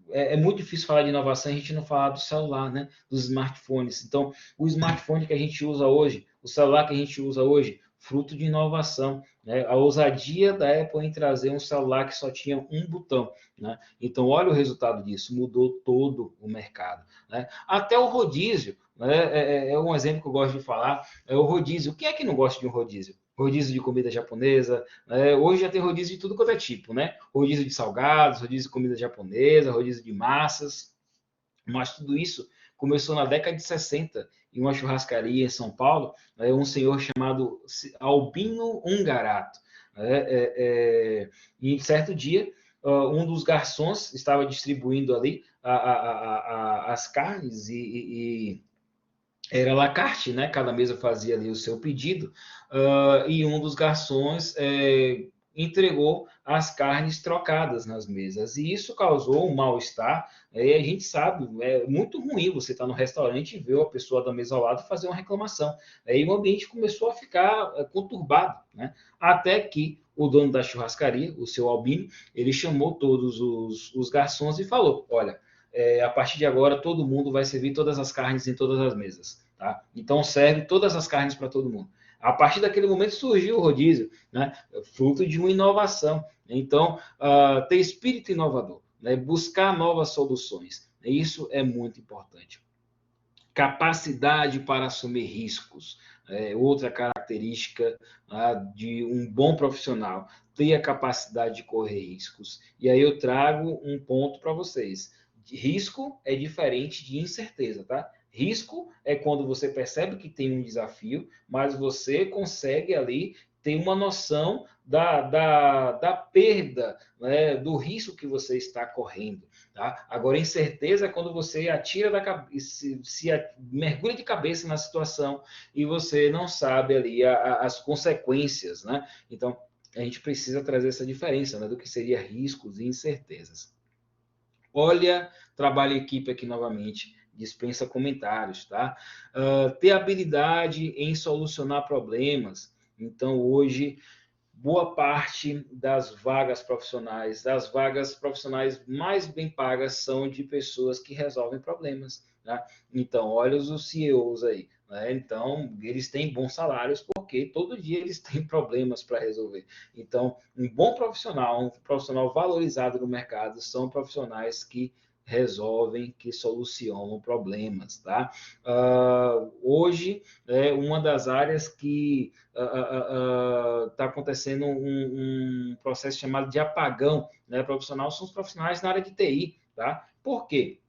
É muito difícil falar de inovação e a gente não falar do celular, né? Dos smartphones. Então, o smartphone que a gente usa hoje, o celular que a gente usa hoje, fruto de inovação, né? A ousadia da Apple em trazer um celular que só tinha um botão, né? Então, olha o resultado disso, mudou todo o mercado, né? Até o rodízio, né? É um exemplo que eu gosto de falar, é o rodízio. Quem é que não gosta de um rodízio? Rodízio de comida japonesa, hoje já tem rodízio de tudo quanto é tipo, né? Rodízio de salgados, rodízio de comida japonesa, rodízio de massas, mas tudo isso começou na década de 60, em uma churrascaria em São Paulo, um senhor chamado Albino Ungarato. E certo dia, um dos garçons estava distribuindo ali as carnes e era à la carte, né? Cada mesa fazia ali o seu pedido, e um dos garçons entregou as carnes trocadas nas mesas. E isso causou um mal-estar. E a gente sabe, é muito ruim você estar no restaurante e ver a pessoa da mesa ao lado fazer uma reclamação. Aí o ambiente começou a ficar conturbado, né? Até que o dono da churrascaria, o seu Albino, ele chamou todos os garçons e falou: olha, a partir de agora todo mundo vai servir todas as carnes em todas as mesas. Tá? Então serve todas as carnes para todo mundo. A partir daquele momento surgiu o rodízio, né? Fruto de uma inovação. Então, ter espírito inovador, né? Buscar novas soluções. Isso é muito importante. Capacidade para assumir riscos. Outra característica de um bom profissional, ter a capacidade de correr riscos. E aí eu trago um ponto para vocês. Risco é diferente de incerteza, tá? Risco é quando você percebe que tem um desafio, mas você consegue ali ter uma noção da perda, né, do risco que você está correndo. Tá? Agora, incerteza é quando você atira da cabeça, mergulha de cabeça na situação e você não sabe ali as consequências. Né? Então, a gente precisa trazer essa diferença, né, do que seria riscos e incertezas. Olha, trabalho em equipe aqui novamente, dispensa comentários, tá? Ter habilidade em solucionar problemas. Então, hoje, boa parte das vagas profissionais mais bem pagas são de pessoas que resolvem problemas. Tá? Então, olha os CEOs aí. Né? Então, eles têm bons salários porque todo dia eles têm problemas para resolver. Então, um bom profissional, um profissional valorizado no mercado, são profissionais que resolvem, que solucionam problemas. Tá? Hoje, uma das áreas que está acontecendo um processo chamado de apagão, né, profissional, são os profissionais na área de TI. Tá? Por quê?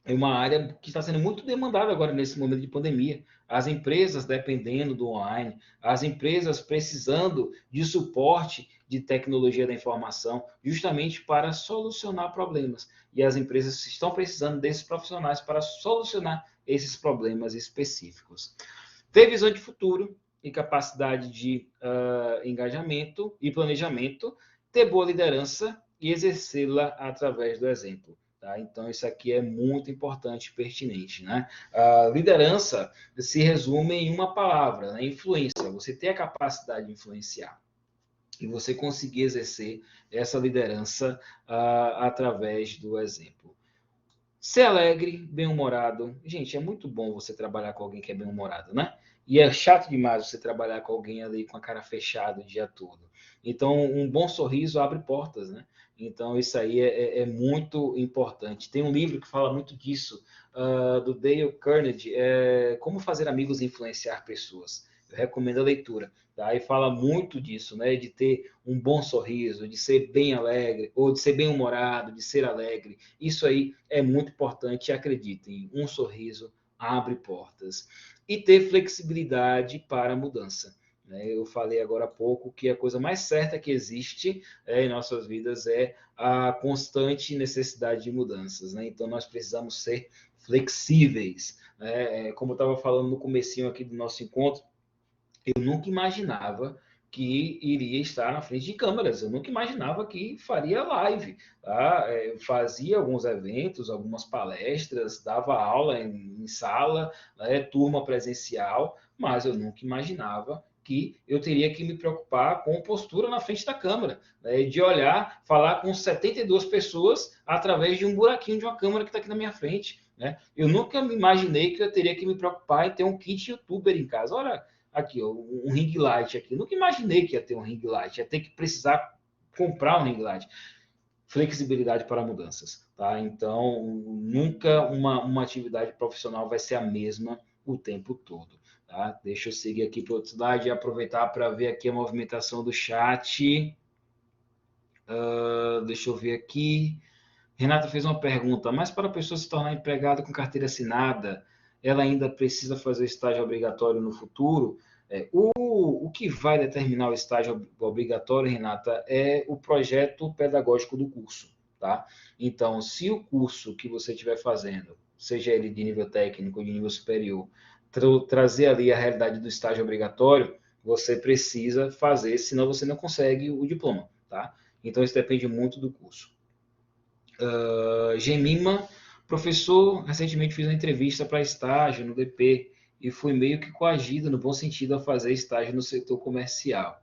É uma área que está sendo muito demandada agora nesse momento de pandemia. As empresas dependendo do online, as empresas precisando de suporte de tecnologia da informação, justamente para solucionar problemas. E as empresas estão precisando desses profissionais para solucionar esses problemas específicos. Ter visão de futuro e capacidade de engajamento e planejamento, ter boa liderança e exercê-la através do exemplo. Tá? Então, isso aqui é muito importante e pertinente. Né? A liderança se resume em uma palavra, né? Influência. Você ter a capacidade de influenciar e você conseguir exercer essa liderança através do exemplo. Ser alegre, bem-humorado. Gente, é muito bom você trabalhar com alguém que é bem-humorado, né? E é chato demais você trabalhar com alguém ali com a cara fechada o dia todo. Então, um bom sorriso abre portas, né? Então, isso aí é muito importante. Tem um livro que fala muito disso, do Dale Carnegie, Como Fazer Amigos e Influenciar Pessoas. Eu recomendo a leitura. Tá? E fala muito disso, né? De ter um bom sorriso, de ser bem alegre, ou de ser bem-humorado, de ser alegre. Isso aí é muito importante, acreditem. Um sorriso abre portas. E ter flexibilidade para a mudança. Eu falei agora há pouco que a coisa mais certa que existe em nossas vidas é a constante necessidade de mudanças. Né? Então, nós precisamos ser flexíveis. Como eu estava falando no comecinho aqui do nosso encontro, eu nunca imaginava que iria estar na frente de câmeras. Eu nunca imaginava que faria live. Tá? Fazia alguns eventos, algumas palestras, dava aula em sala, né? Turma presencial, mas eu nunca imaginava que eu teria que me preocupar com postura na frente da câmera, né? De olhar, falar com 72 pessoas através de um buraquinho de uma câmera que está aqui na minha frente. Né? Eu nunca me imaginei que eu teria que me preocupar em ter um kit youtuber em casa. Olha, aqui, ó, um ring light aqui. Nunca imaginei que ia ter um ring light, ia ter que precisar comprar um ring light. Flexibilidade para mudanças, tá? Então, nunca uma atividade profissional vai ser a mesma o tempo todo, tá? Deixa eu seguir aqui para o outro slide e aproveitar para ver aqui a movimentação do chat. Deixa eu ver aqui. Renata fez uma pergunta, mas para a pessoa se tornar empregada com carteira assinada, ela ainda precisa fazer estágio obrigatório no futuro? O que vai determinar o estágio obrigatório, Renata, é o projeto pedagógico do curso. Tá? Então, se o curso que você estiver fazendo, seja ele de nível técnico ou de nível superior, trazer ali a realidade do estágio obrigatório, você precisa fazer, senão você não consegue o diploma, tá? Então, isso depende muito do curso. Gemima, professor, recentemente fiz uma entrevista para estágio no DP e fui meio que coagido, no bom sentido, a fazer estágio no setor comercial.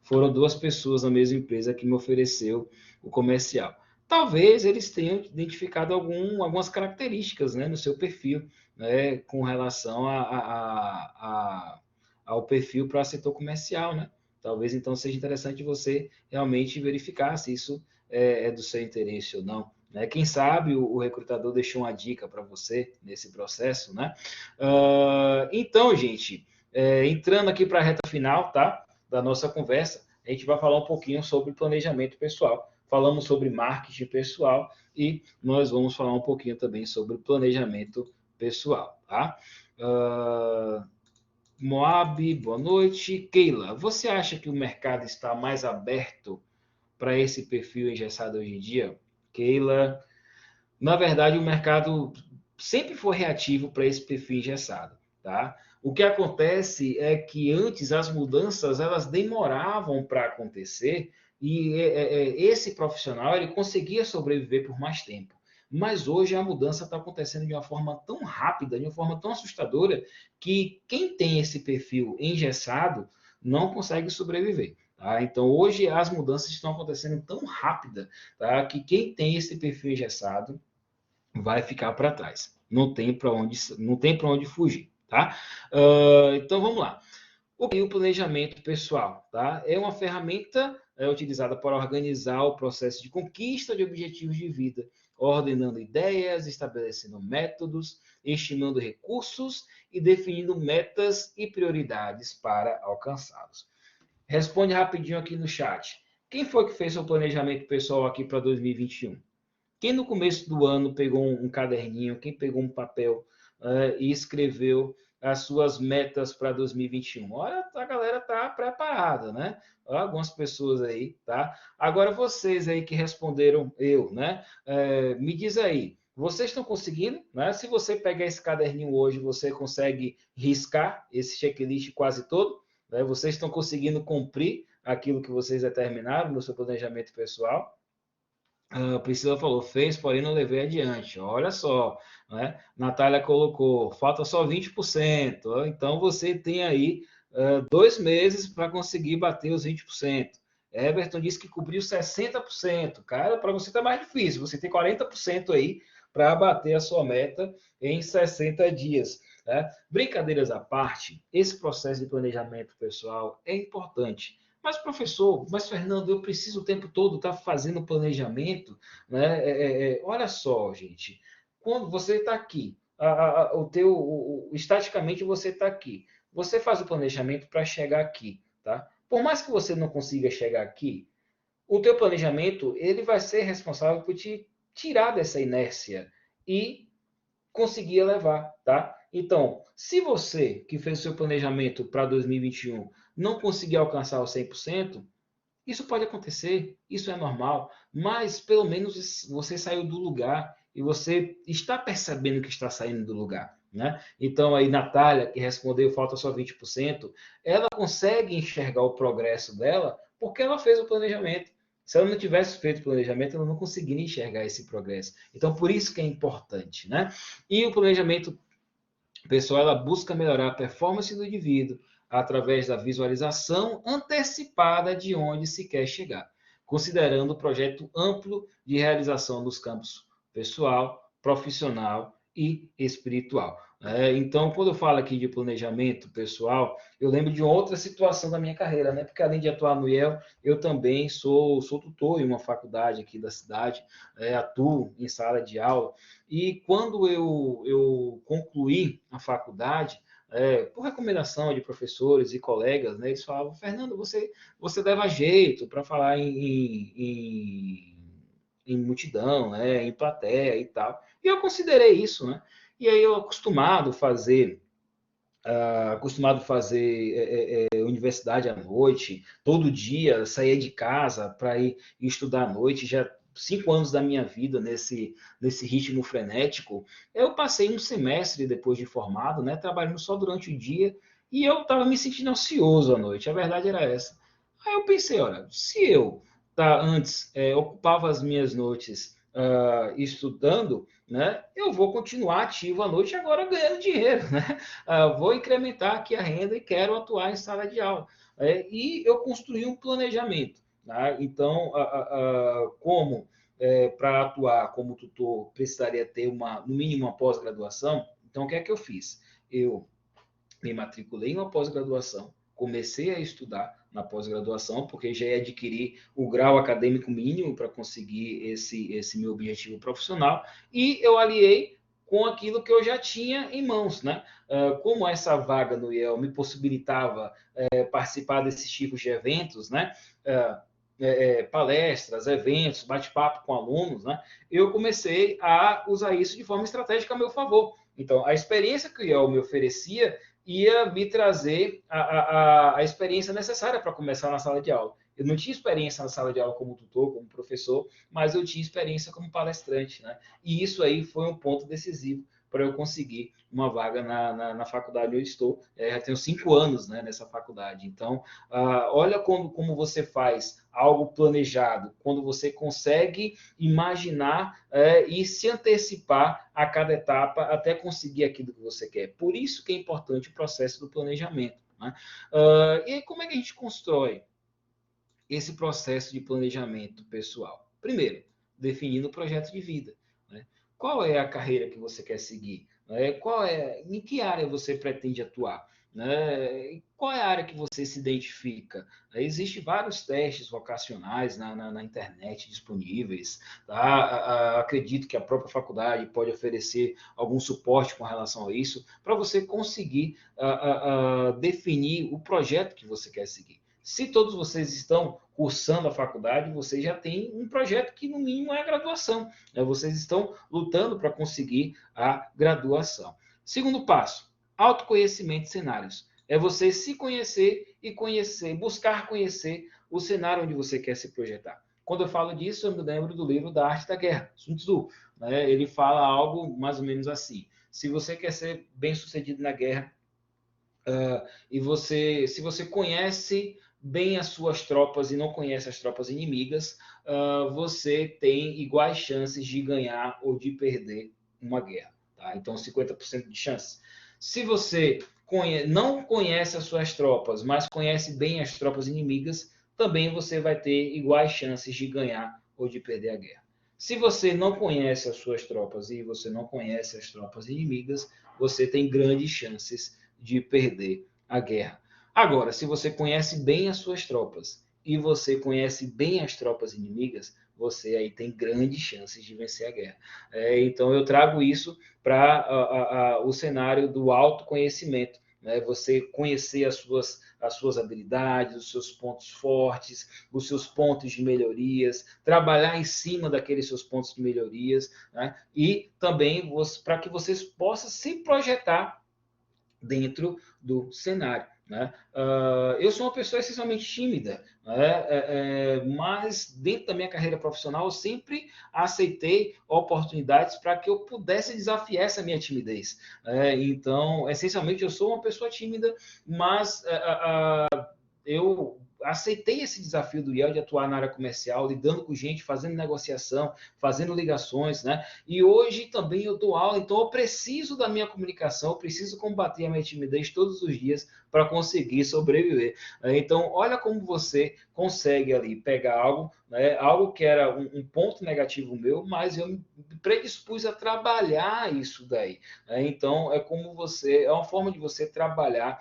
Foram 2 pessoas na mesma empresa que me ofereceu o comercial. Talvez eles tenham identificado algumas características, né, no seu perfil, né, com relação ao perfil para setor comercial, né? Talvez então seja interessante você realmente verificar se isso é do seu interesse ou não. Né? Quem sabe o recrutador deixou uma dica para você nesse processo, né? Então, gente, entrando aqui para a reta final, tá? Da nossa conversa, a gente vai falar um pouquinho sobre planejamento pessoal. Falamos sobre marketing pessoal e nós vamos falar um pouquinho também sobre planejamento pessoal, tá? Moab, boa noite. Keila, você acha que o mercado está mais aberto para esse perfil engessado hoje em dia? Keila, na verdade, o mercado sempre foi reativo para esse perfil engessado, tá? O que acontece é que antes as mudanças elas demoravam para acontecer e esse profissional ele conseguia sobreviver por mais tempo. Mas hoje a mudança está acontecendo de uma forma tão rápida, de uma forma tão assustadora, que quem tem esse perfil engessado não consegue sobreviver. Tá? Então, hoje as mudanças estão acontecendo tão rápida, tá? Que quem tem esse perfil engessado vai ficar para trás. Não tem para onde fugir. Tá? Então, vamos lá. O que é o planejamento pessoal? Tá? É uma ferramenta utilizada para organizar o processo de conquista de objetivos de vida, ordenando ideias, estabelecendo métodos, estimando recursos e definindo metas e prioridades para alcançá-los. Responde rapidinho aqui no chat. Quem foi que fez seu planejamento pessoal aqui para 2021? Quem no começo do ano pegou um caderninho, quem pegou um papel e escreveu as suas metas para 2021? Olha, a galera tá preparada, né? Algumas pessoas aí, tá? Agora vocês aí que responderam né? Me diz aí, vocês estão conseguindo, né? Se você pegar esse caderninho hoje, você consegue riscar esse checklist quase todo, né? Vocês estão conseguindo cumprir aquilo que vocês determinaram no seu planejamento pessoal? A Priscila falou, fez, porém não levei adiante. Olha só, né? Natália colocou, falta só 20%. Então você tem aí 2 meses para conseguir bater os 20%. Everton disse que cobriu 60%. Cara, para você está mais difícil. Você tem 40% aí para bater a sua meta em 60 dias. Né? Brincadeiras à parte, esse processo de planejamento pessoal é importante. Mas, professor, Fernando, eu preciso o tempo todo estar fazendo planejamento, né? Olha só, gente, quando você está aqui, estaticamente você está aqui, você faz o planejamento para chegar aqui, tá? Por mais que você não consiga chegar aqui, o teu planejamento ele vai ser responsável por te tirar dessa inércia e conseguir elevar, tá? Então, se você que fez o seu planejamento para 2021 não conseguir alcançar o 100%, isso pode acontecer, isso é normal, mas pelo menos você saiu do lugar e você está percebendo que está saindo do lugar. Né? Então, aí, Natália, que respondeu falta só 20%, ela consegue enxergar o progresso dela porque ela fez o planejamento. Se ela não tivesse feito o planejamento, ela não conseguiria enxergar esse progresso. Então, por isso que é importante. Né? E o planejamento pessoal, ela busca melhorar a performance do indivíduo através da visualização antecipada de onde se quer chegar, considerando o projeto amplo de realização dos campos pessoal, profissional e espiritual. Então, quando eu falo aqui de planejamento pessoal, eu lembro de outra situação da minha carreira, né? Porque além de atuar no IEL, eu também sou tutor em uma faculdade aqui da cidade, atuo em sala de aula, e quando eu concluí a faculdade, por recomendação de professores e colegas, né, eles falavam, Fernando, você leva jeito para falar em multidão, né, em plateia e tal. E eu considerei isso, né? E aí eu acostumado fazer universidade à noite, todo dia saía de casa para ir estudar à noite, já 5 anos da minha vida nesse ritmo frenético. Eu passei um semestre depois de formado, né, trabalhando só durante o dia E eu estava me sentindo ansioso à noite, a verdade era essa. Aí eu pensei, olha, se eu antes ocupava as minhas noites estudando, né, eu vou continuar ativo à noite agora ganhando dinheiro, né? Vou incrementar aqui a renda e quero atuar em sala de aula. E eu construí um planejamento. Tá? Então, como para atuar como tutor precisaria ter no mínimo uma pós-graduação, então o que é que eu fiz? Eu me matriculei em uma pós-graduação, comecei a estudar na pós-graduação, porque já ia adquirir o grau acadêmico mínimo para conseguir esse meu objetivo profissional, e eu aliei com aquilo que eu já tinha em mãos, né? Como essa vaga no IEL me possibilitava participar desses tipos de eventos, né? Palestras, eventos, bate-papo com alunos, né? Eu comecei a usar isso de forma estratégica a meu favor. Então, a experiência que o IEL me oferecia ia me trazer a experiência necessária para começar na sala de aula. Eu não tinha experiência na sala de aula como tutor, como professor, mas eu tinha experiência como palestrante, né? E isso aí foi um ponto decisivo para eu conseguir uma vaga na faculdade onde eu estou. Já tenho 5 anos, né, nessa faculdade. Então, olha como você faz algo planejado, quando você consegue imaginar e se antecipar a cada etapa até conseguir aquilo que você quer. Por isso que é importante o processo do planejamento. Né? E como é que a gente constrói esse processo de planejamento pessoal? Primeiro, definindo o projeto de vida. Né? Qual é a carreira que você quer seguir? Né? Em que área você pretende atuar? Né? Qual é a área que você se identifica? Existem vários testes vocacionais na internet disponíveis. Tá? Acredito que a própria faculdade pode oferecer algum suporte com relação a isso, para você conseguir definir o projeto que você quer seguir. Se todos vocês estão cursando a faculdade, vocês já têm um projeto que, no mínimo, é a graduação. Né? Vocês estão lutando para conseguir a graduação. Segundo passo, autoconhecimento de cenários. É você se conhecer e buscar conhecer o cenário onde você quer se projetar. Quando eu falo disso, eu me lembro do livro Da Arte da Guerra, Sun Tzu. Né? Ele fala algo mais ou menos assim. Se você quer ser bem-sucedido na guerra, se você conhece bem as suas tropas e não conhece as tropas inimigas, você tem iguais chances de ganhar ou de perder uma guerra. Tá? Então, 50% de chance. Se você não conhece as suas tropas, mas conhece bem as tropas inimigas, também você vai ter iguais chances de ganhar ou de perder a guerra. Se você não conhece as suas tropas e você não conhece as tropas inimigas, você tem grandes chances de perder a guerra. Agora, se você conhece bem as suas tropas e você conhece bem as tropas inimigas, você aí tem grandes chances de vencer a guerra. Então, eu trago isso para o cenário do autoconhecimento. Né? Você conhecer as suas habilidades, os seus pontos fortes, os seus pontos de melhorias, trabalhar em cima daqueles seus pontos de melhorias, né? E também para que vocês possam se projetar dentro do cenário. Né? Eu sou uma pessoa essencialmente tímida, né? Mas dentro da minha carreira profissional eu sempre aceitei oportunidades para que eu pudesse desafiar essa minha timidez. Então, essencialmente, eu sou uma pessoa tímida, mas eu aceitei esse desafio do IEL de atuar na área comercial, lidando com gente, fazendo negociação, fazendo ligações, né? E hoje também eu dou aula, então eu preciso da minha comunicação, eu preciso combater a minha timidez todos os dias para conseguir sobreviver. Então, olha como você consegue ali pegar algo, né? Algo que era um ponto negativo meu, mas eu me predispus a trabalhar isso daí. Então, é uma forma de você trabalhar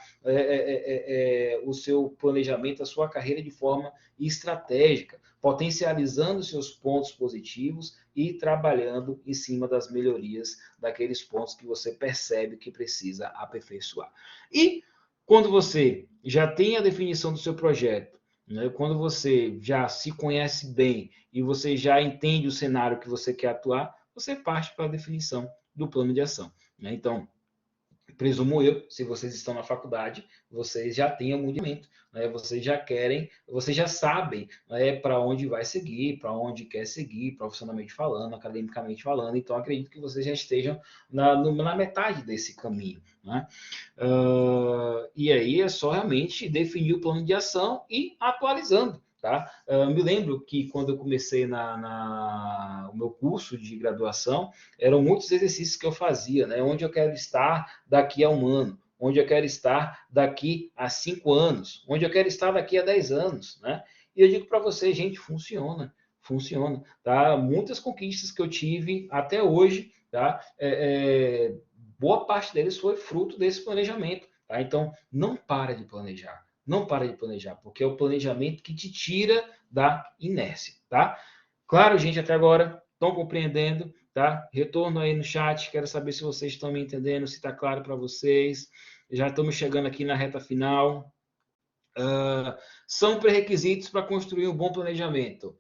o seu planejamento, a sua carreira de forma estratégica, potencializando seus pontos positivos e trabalhando em cima das melhorias daqueles pontos que você percebe que precisa aperfeiçoar. E quando você já tem a definição do seu projeto, né, quando você já se conhece bem e você já entende o cenário que você quer atuar, você parte para a definição do plano de ação. Né? Então, presumo eu, se vocês estão na faculdade, vocês já têm algum rendimento, né? Vocês já querem, vocês já sabem, né, para onde vai seguir, para onde quer seguir, profissionalmente falando, academicamente falando. Então, acredito que vocês já estejam na metade desse caminho, né? E aí é só realmente definir o plano de ação e atualizando. Tá? Me lembro que quando eu comecei o meu curso de graduação, eram muitos exercícios que eu fazia, né? Onde eu quero estar daqui a um ano, onde eu quero estar daqui a 5 anos, onde eu quero estar daqui a 10 anos, né? E eu digo para vocês, gente, funciona, funciona, tá? Muitas conquistas que eu tive até hoje, tá? Boa parte deles foi fruto desse planejamento, tá? Então, não para de planejar. Não para de planejar, porque é o planejamento que te tira da inércia, tá? Claro, gente, até agora, estão compreendendo, tá? Retorno aí no chat, quero saber se vocês estão me entendendo, se está claro para vocês. Já estamos chegando aqui na reta final. São pré-requisitos para construir um bom planejamento.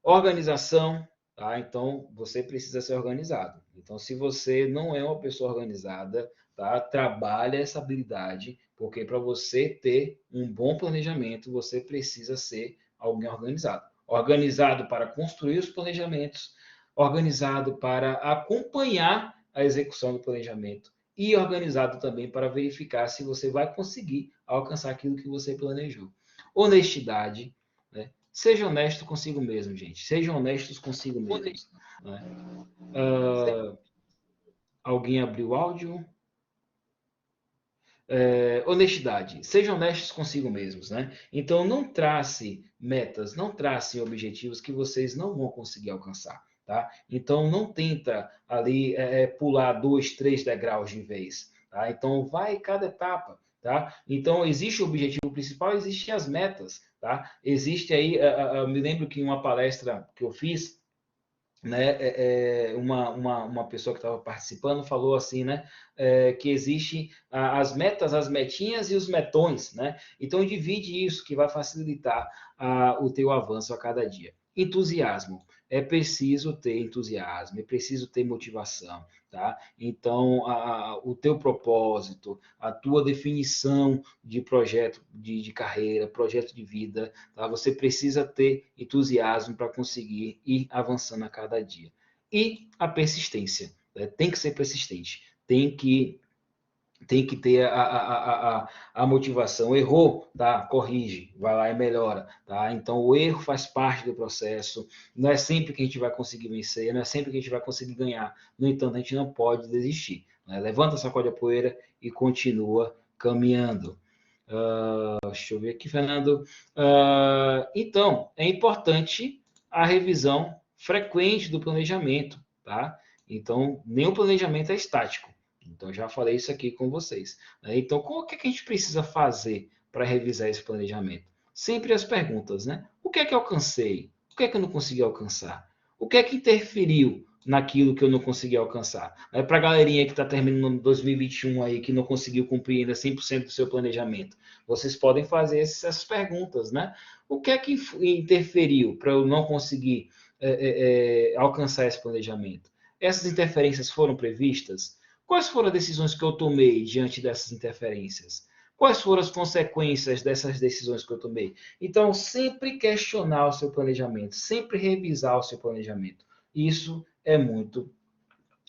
Organização, tá? Então, você precisa ser organizado. Então, se você não é uma pessoa organizada, tá? Trabalha essa habilidade, porque para você ter um bom planejamento, você precisa ser alguém organizado. Organizado para construir os planejamentos, organizado para acompanhar a execução do planejamento e organizado também para verificar se você vai conseguir alcançar aquilo que você planejou. Honestidade, né? Seja honesto consigo mesmo, gente. Sejam honestos consigo mesmo. Né? Alguém abriu o áudio? Honestidade. Sejam honestos consigo mesmos, né? Então, não trace metas, não trace objetivos que vocês não vão conseguir alcançar, tá? Então, não tenta ali pular 2, 3 degraus de vez, tá? Então, vai cada etapa, tá? Então, existe o objetivo principal, existem as metas, tá? Existe aí, me lembro que em uma palestra que eu fiz, né, uma pessoa que estava participando falou assim, né, que existe as metas, as metinhas e os metões, né? Então divide isso que vai facilitar o teu avanço a cada dia. Entusiasmo. É preciso ter entusiasmo, é preciso ter motivação, tá? Então, o teu propósito, a tua definição de projeto de carreira, projeto de vida, tá? Você precisa ter entusiasmo para conseguir ir avançando a cada dia. E a persistência, né? Tem que ser persistente, tem que ter a motivação. Errou, tá? Corrige, vai lá e melhora, tá? Então, o erro faz parte do processo. Não é sempre que a gente vai conseguir vencer, não é sempre que a gente vai conseguir ganhar. No entanto, a gente não pode desistir, né? Levanta, sacode a poeira e continua caminhando. Deixa eu ver aqui, Fernando. Então, é importante a revisão frequente do planejamento, tá? Então, nenhum planejamento é estático. Então, já falei isso aqui com vocês, né? Então, o que a gente precisa fazer para revisar esse planejamento? Sempre as perguntas, né? O que é que eu alcancei? O que é que eu não consegui alcançar? O que é que interferiu naquilo que eu não consegui alcançar? Para a galerinha que está terminando 2021 aí, que não conseguiu cumprir ainda 100% do seu planejamento, vocês podem fazer essas perguntas, né? O que é que interferiu para eu não conseguir alcançar esse planejamento? Essas interferências foram previstas? Quais foram as decisões que eu tomei diante dessas interferências? Quais foram as consequências dessas decisões que eu tomei? Então, sempre questionar o seu planejamento, sempre revisar o seu planejamento. Isso é muito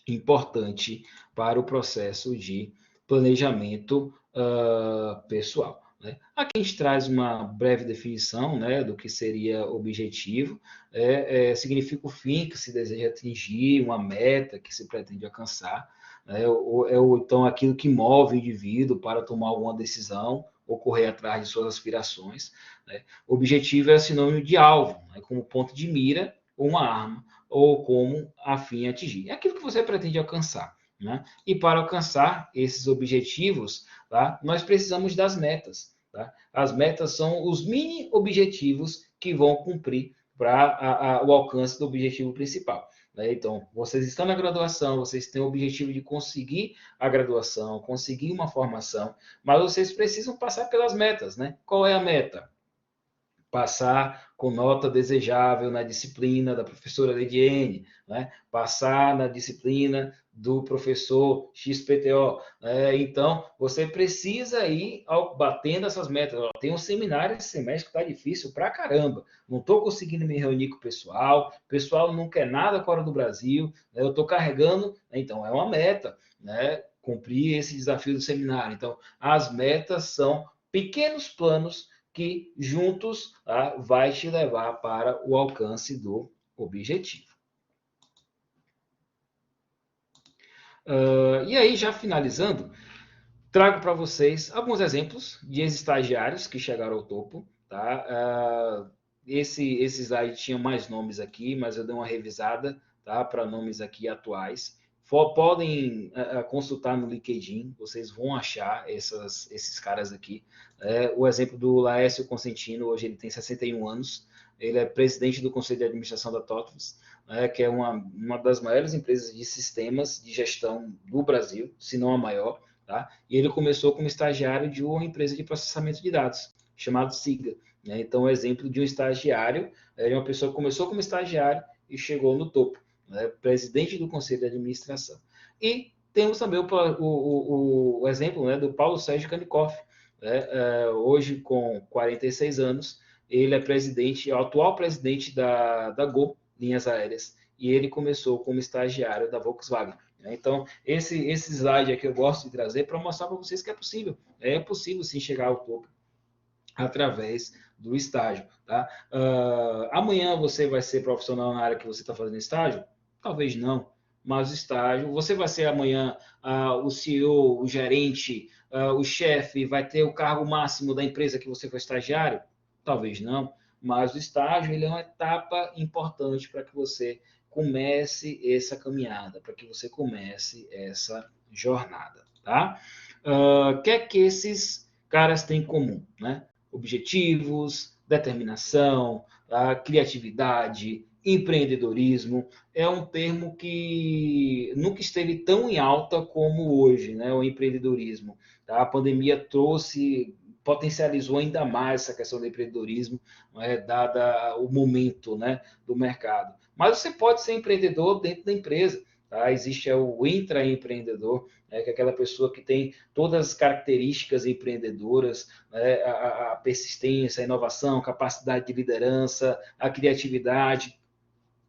importante para o processo de planejamento pessoal. Né? Aqui a gente traz uma breve definição, né, do que seria objetivo. Significa o fim que se deseja atingir, uma meta que se pretende alcançar. Ou então aquilo que move o indivíduo para tomar alguma decisão ou correr atrás de suas aspirações. Né? O objetivo é sinônimo de alvo, né, como ponto de mira ou uma arma, ou como a fim atingir. É aquilo que você pretende alcançar. Né? E para alcançar esses objetivos, tá, nós precisamos das metas. Tá? As metas são os mini objetivos que vão cumprir para o alcance do objetivo principal. Então, vocês estão na graduação, vocês têm o objetivo de conseguir a graduação, conseguir uma formação, mas vocês precisam passar pelas metas, né? Qual é a meta? Passar com nota desejável na disciplina da professora Lidiene, né? Passar na disciplina do professor XPTO. Então, você precisa ir batendo essas metas. Tem um seminário esse semestre que está difícil pra caramba. Não estou conseguindo me reunir com o pessoal não quer nada fora do Brasil, né? Eu estou carregando, então é uma meta, né? Cumprir esse desafio do seminário. Então, as metas são pequenos planos que juntos, tá, vai te levar para o alcance do objetivo. E aí, já finalizando, trago para vocês alguns exemplos de ex-estagiários que chegaram ao topo. Tá? Esse slide tinha mais nomes aqui, mas eu dei uma revisada, tá, para nomes aqui atuais. Podem consultar no LinkedIn, vocês vão achar esses caras aqui. O exemplo do Laércio Consentino, hoje ele tem 61 anos, ele é presidente do Conselho de Administração da TOTVS, que é uma das maiores empresas de sistemas de gestão do Brasil, se não a maior. Tá? E ele começou como estagiário de uma empresa de processamento de dados, chamado Siga. Né? Então, um exemplo de um estagiário, de uma pessoa que começou como estagiário e chegou no topo, né? Presidente do Conselho de Administração. E temos também o exemplo, né, do Paulo Sérgio Canikoff, né? Hoje com 46 anos, ele é presidente, é o atual presidente da Gol Linhas Aéreas, e ele começou como estagiário da Volkswagen. Então, esse slide aqui eu gosto de trazer para mostrar para vocês que é possível. É possível sim chegar ao topo através do estágio. Tá? Amanhã você vai ser profissional na área que você está fazendo estágio? Talvez não. Mas o estágio, você vai ser amanhã o CEO, o gerente, o chefe, vai ter o cargo máximo da empresa que você foi estagiário? Talvez não. Mas o estágio ele é uma etapa importante para que você comece essa caminhada, para que você comece essa jornada. Tá? O que é que esses caras têm em comum? Né? Objetivos, determinação, criatividade, empreendedorismo. É um termo que nunca esteve tão em alta como hoje, né? O empreendedorismo. Tá? A pandemia potencializou ainda mais essa questão do empreendedorismo, né? Dada o momento, né, do mercado. Mas você pode ser empreendedor dentro da empresa. Tá? Existe o intraempreendedor, que é aquela pessoa que tem todas as características empreendedoras, né? A persistência, a inovação, a capacidade de liderança, a criatividade,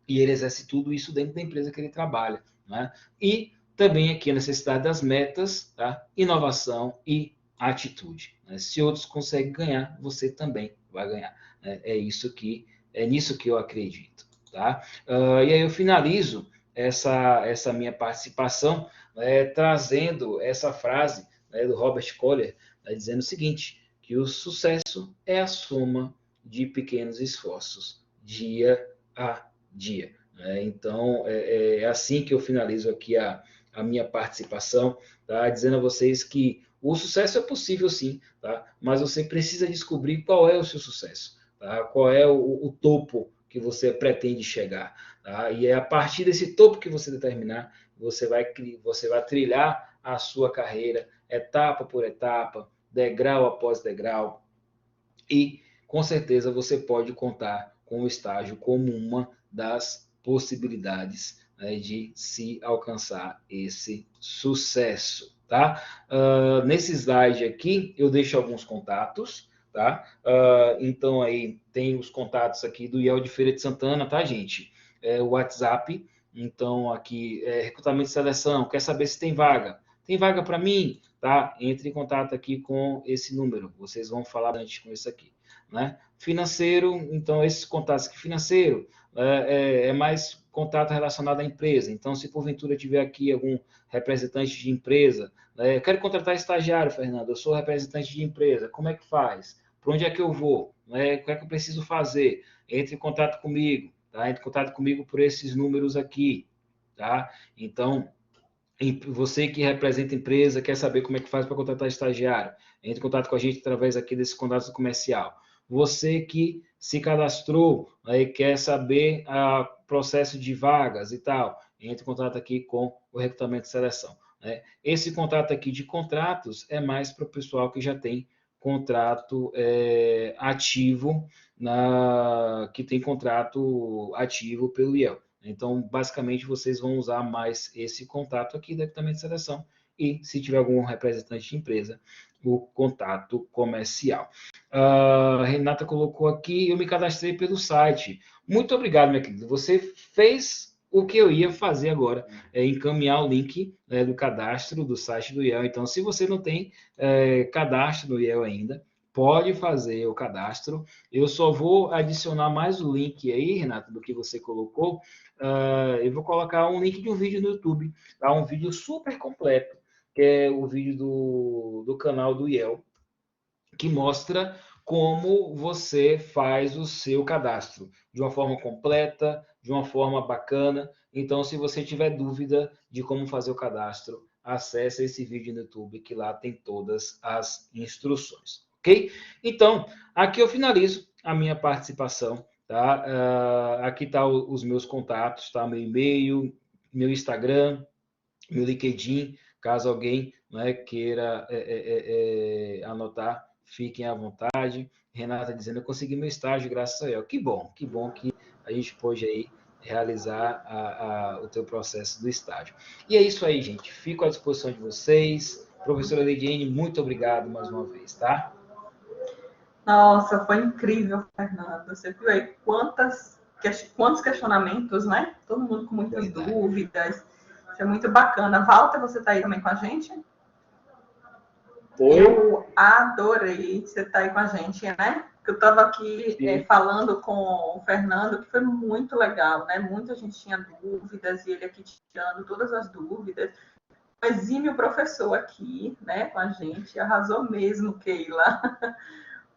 e ele exerce tudo isso dentro da empresa que ele trabalha. Né? E também aqui a necessidade das metas, tá? Inovação e atitude. Né? Se outros conseguem ganhar, você também vai ganhar. Né? É nisso que eu acredito. Tá? E aí eu finalizo essa minha participação, né, trazendo essa frase, né, do Robert Kohler, né, dizendo o seguinte, que o sucesso é a soma de pequenos esforços, dia a dia. Né? Então, é assim que eu finalizo aqui a minha participação, tá? Dizendo a vocês que o sucesso é possível sim, tá? Mas você precisa descobrir qual é o seu sucesso, tá? Qual é o topo que você pretende chegar. Tá? E é a partir desse topo que você determinar, você vai trilhar a sua carreira, etapa por etapa, degrau após degrau, e com certeza você pode contar com o estágio como uma das possibilidades, né, de se alcançar esse sucesso. Tá? Nesse slide aqui, eu deixo alguns contatos. Tá? Então, aí tem os contatos aqui do IEL de Feira de Santana, tá, gente? O WhatsApp. Então, aqui, recrutamento e seleção. Quer saber se tem vaga? Tem vaga para mim? Tá? Entre em contato aqui com esse número. Vocês vão falar antes com isso aqui. Né? Financeiro, então, esses contatos aqui. Financeiro é mais contato relacionado à empresa. Então, se porventura tiver aqui algum representante de empresa, eu quero contratar estagiário, Fernando, eu sou representante de empresa, como é que faz? Para onde é que eu vou? O que é que eu preciso fazer? Entre em contato comigo, tá? Entre em contato comigo por esses números aqui, tá? Então, você que representa empresa, quer saber como é que faz para contratar estagiário, entre em contato com a gente através aqui desse contato comercial. Você que se cadastrou e quer saber o processo de vagas e tal, entre em contato aqui com o recrutamento de seleção. Esse contato aqui de contratos é mais para o pessoal que já tem contrato ativo, que tem contrato ativo pelo IEL. Então, basicamente, vocês vão usar mais esse contato aqui do equipamento de seleção e, se tiver algum representante de empresa, o contato comercial. A Renata colocou aqui, eu me cadastrei pelo site. Muito obrigado, minha querida. Você fez o que eu ia fazer agora, encaminhar o link do cadastro do site do IEL. Então, se você não tem cadastro no IEL ainda, pode fazer o cadastro. Eu só vou adicionar mais o link aí, Renata, do que você colocou. Eu vou colocar um link de um vídeo no YouTube, tá? Um vídeo super completo, que é o vídeo do canal do IEL, que mostra como você faz o seu cadastro de uma forma completa, de uma forma bacana. Então, se você tiver dúvida de como fazer o cadastro, acesse esse vídeo no YouTube, que lá tem todas as instruções, ok? Então, aqui eu finalizo a minha participação, tá? Aqui tá os meus contatos, tá? Meu e-mail, meu Instagram, meu LinkedIn, caso alguém, né, queira anotar, fiquem à vontade. Renata dizendo, eu consegui meu estágio graças a ela. Que bom que a gente pôde aí realizar o teu processo do estágio. E é isso aí, gente. Fico à disposição de vocês. Professora Leidiane, muito obrigado mais uma vez, tá? Nossa, foi incrível, Fernando. Você viu aí quantos questionamentos, né? Todo mundo com muitas dúvidas. Isso é muito bacana. Walter, você está aí também com a gente? Oi? Eu adorei você estar aí com a gente, né? Eu estava aqui falando com o Fernando, que foi muito legal, né? Muita gente tinha dúvidas e ele aqui tirando todas as dúvidas. Um exímio professor aqui, né, com a gente. Arrasou mesmo, Keila.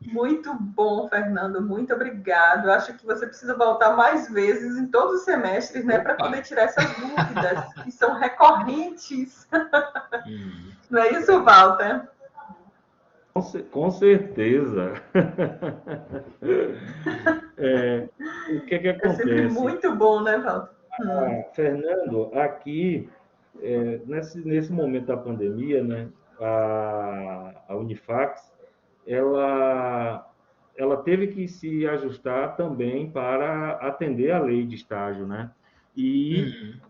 Muito bom, Fernando. Muito obrigado. Eu acho que você precisa voltar mais vezes em todos os semestres, né, para poder tirar essas dúvidas que são recorrentes. Não é isso, Walter? Com certeza. O que acontece? É sempre muito bom, né, Walter? Fernando, aqui, nesse momento da pandemia, né, a Unifax, ela teve que se ajustar também para atender a lei de estágio, né? E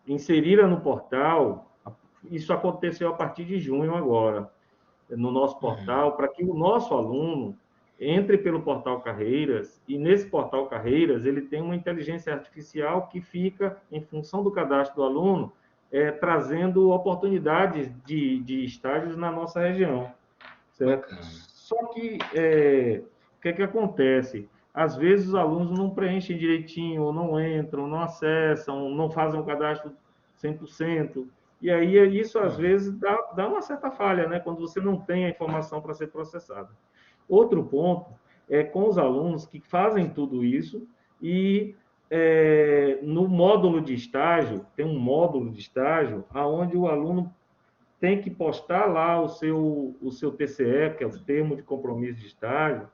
inserira no portal, isso aconteceu a partir de junho agora, no nosso portal, para que o nosso aluno entre pelo portal Carreiras, e nesse portal Carreiras ele tem uma inteligência artificial que fica, em função do cadastro do aluno, trazendo oportunidades de estágios na nossa região. Certo? Só que, o que acontece? Às vezes os alunos não preenchem direitinho, ou não entram, não acessam, não fazem o cadastro 100%. E aí isso, às vezes, dá uma certa falha, né? Quando você não tem a informação para ser processada. Outro ponto é com os alunos que fazem tudo isso e no módulo de estágio, tem um módulo de estágio onde o aluno tem que postar lá o seu TCE, que é o termo de compromisso de estágio,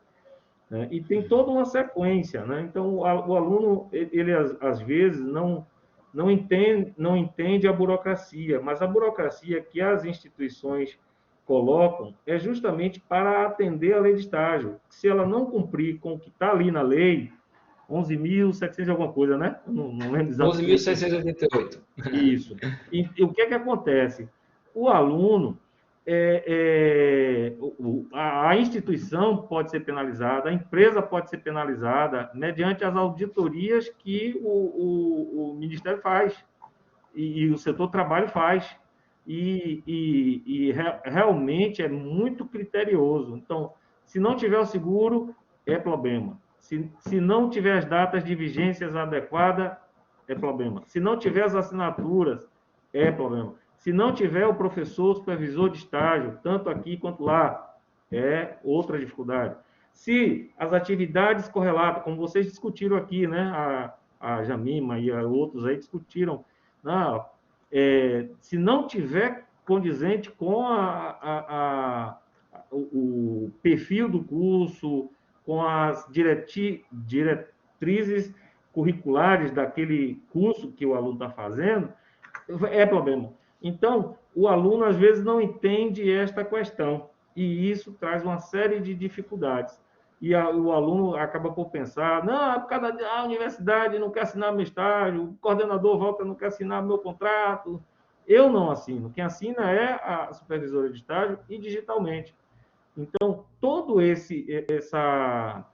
né? E tem toda uma sequência, né? Então, o aluno, ele às vezes, não entende a burocracia, mas a burocracia que as instituições colocam é justamente para atender a lei de estágio. Se ela não cumprir com o que está ali na lei, 11.700 e alguma coisa, né? Não lembro exatamente. 11.688. Isso. E o que acontece? O aluno, a instituição pode ser penalizada, a empresa pode ser penalizada mediante as auditorias que o Ministério faz e o setor trabalho faz. Realmente é muito criterioso. Então, se não tiver o seguro, é problema. Se não tiver as datas de vigências adequadas, é problema. Se não tiver as assinaturas, é problema. Se não tiver o professor supervisor de estágio, tanto aqui quanto lá, é outra dificuldade. Se as atividades correlatas, como vocês discutiram aqui, né, a Jamima e outros aí discutiram, se não tiver condizente com o perfil do curso, com as diretrizes curriculares daquele curso que o aluno está fazendo, é problema. Então, o aluno, às vezes, não entende esta questão, e isso traz uma série de dificuldades. e o aluno acaba por pensar, não, é por causa da universidade não quer assinar meu estágio, o coordenador volta não quer assinar meu contrato. Eu não assino. Quem assina é a supervisora de estágio e digitalmente. Então, todo essa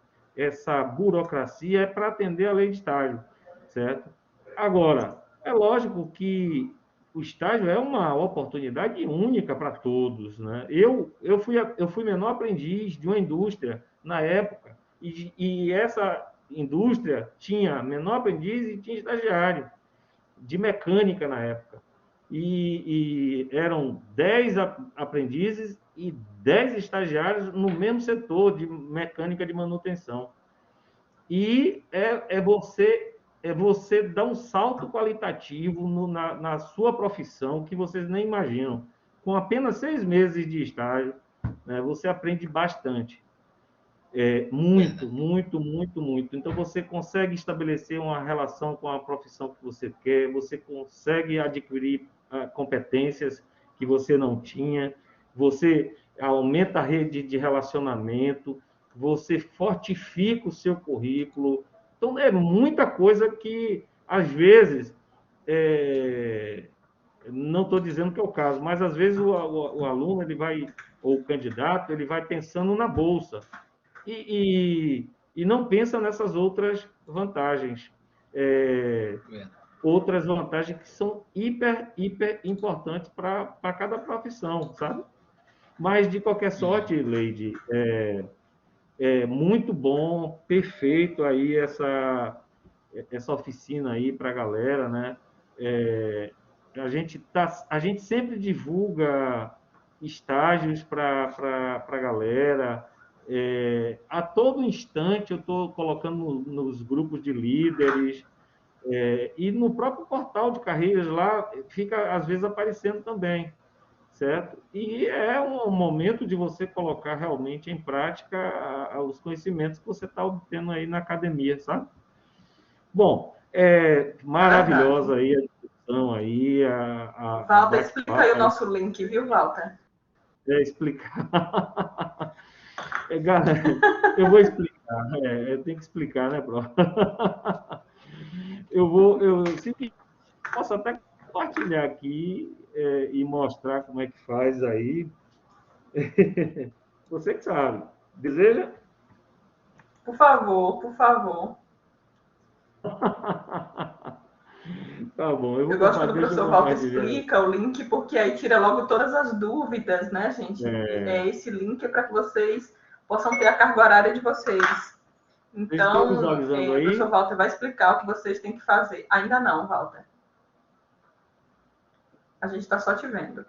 burocracia é para atender a lei de estágio, certo? Agora, é lógico que o estágio é uma oportunidade única para todos, né? Eu fui menor aprendiz de uma indústria na época, e essa indústria tinha menor aprendiz e tinha estagiário de mecânica na época. E eram 10 aprendizes e 10 estagiários no mesmo setor de mecânica de manutenção. E é você dar um salto qualitativo na sua profissão que vocês nem imaginam. Com apenas 6 meses de estágio, né, você aprende bastante. Muito, muito, muito, muito. Então, você consegue estabelecer uma relação com a profissão que você quer, você consegue adquirir competências que você não tinha, você aumenta a rede de relacionamento, você fortifica o seu currículo. Então, é muita coisa que, às vezes, não estou dizendo que é o caso, mas, às vezes, o aluno, ele vai, ou o candidato, ele vai pensando na bolsa, e não pensa nessas outras vantagens. Outras vantagens que são hiper importantes para cada profissão, sabe? Mas, de qualquer sorte, Leide, é muito bom, perfeito aí essa oficina aí para a galera, né? A gente sempre divulga estágios para a galera. A todo instante eu estou colocando nos grupos de líderes, e no próprio portal de carreiras lá fica às vezes aparecendo também, certo? E é um momento de você colocar realmente em prática os conhecimentos que você está obtendo aí na academia, sabe? Bom, maravilhosa aí a discussão aí, Walter, explica aí o nosso link, viu, Walter? Explicar. Galera, eu vou explicar. Eu tenho que explicar, né, Pro? Eu posso até compartilhar aqui e mostrar como é que faz aí. Você que sabe. Deseja? Por favor, por favor. Tá bom, eu gosto quando o professor Walter explica o link, porque aí tira logo todas as dúvidas, né, gente? Esse link é para que vocês possam ter a carga horária de vocês. Então, o professor Walter vai explicar o que vocês têm que fazer. Ainda não, Walter. A gente está só te vendo.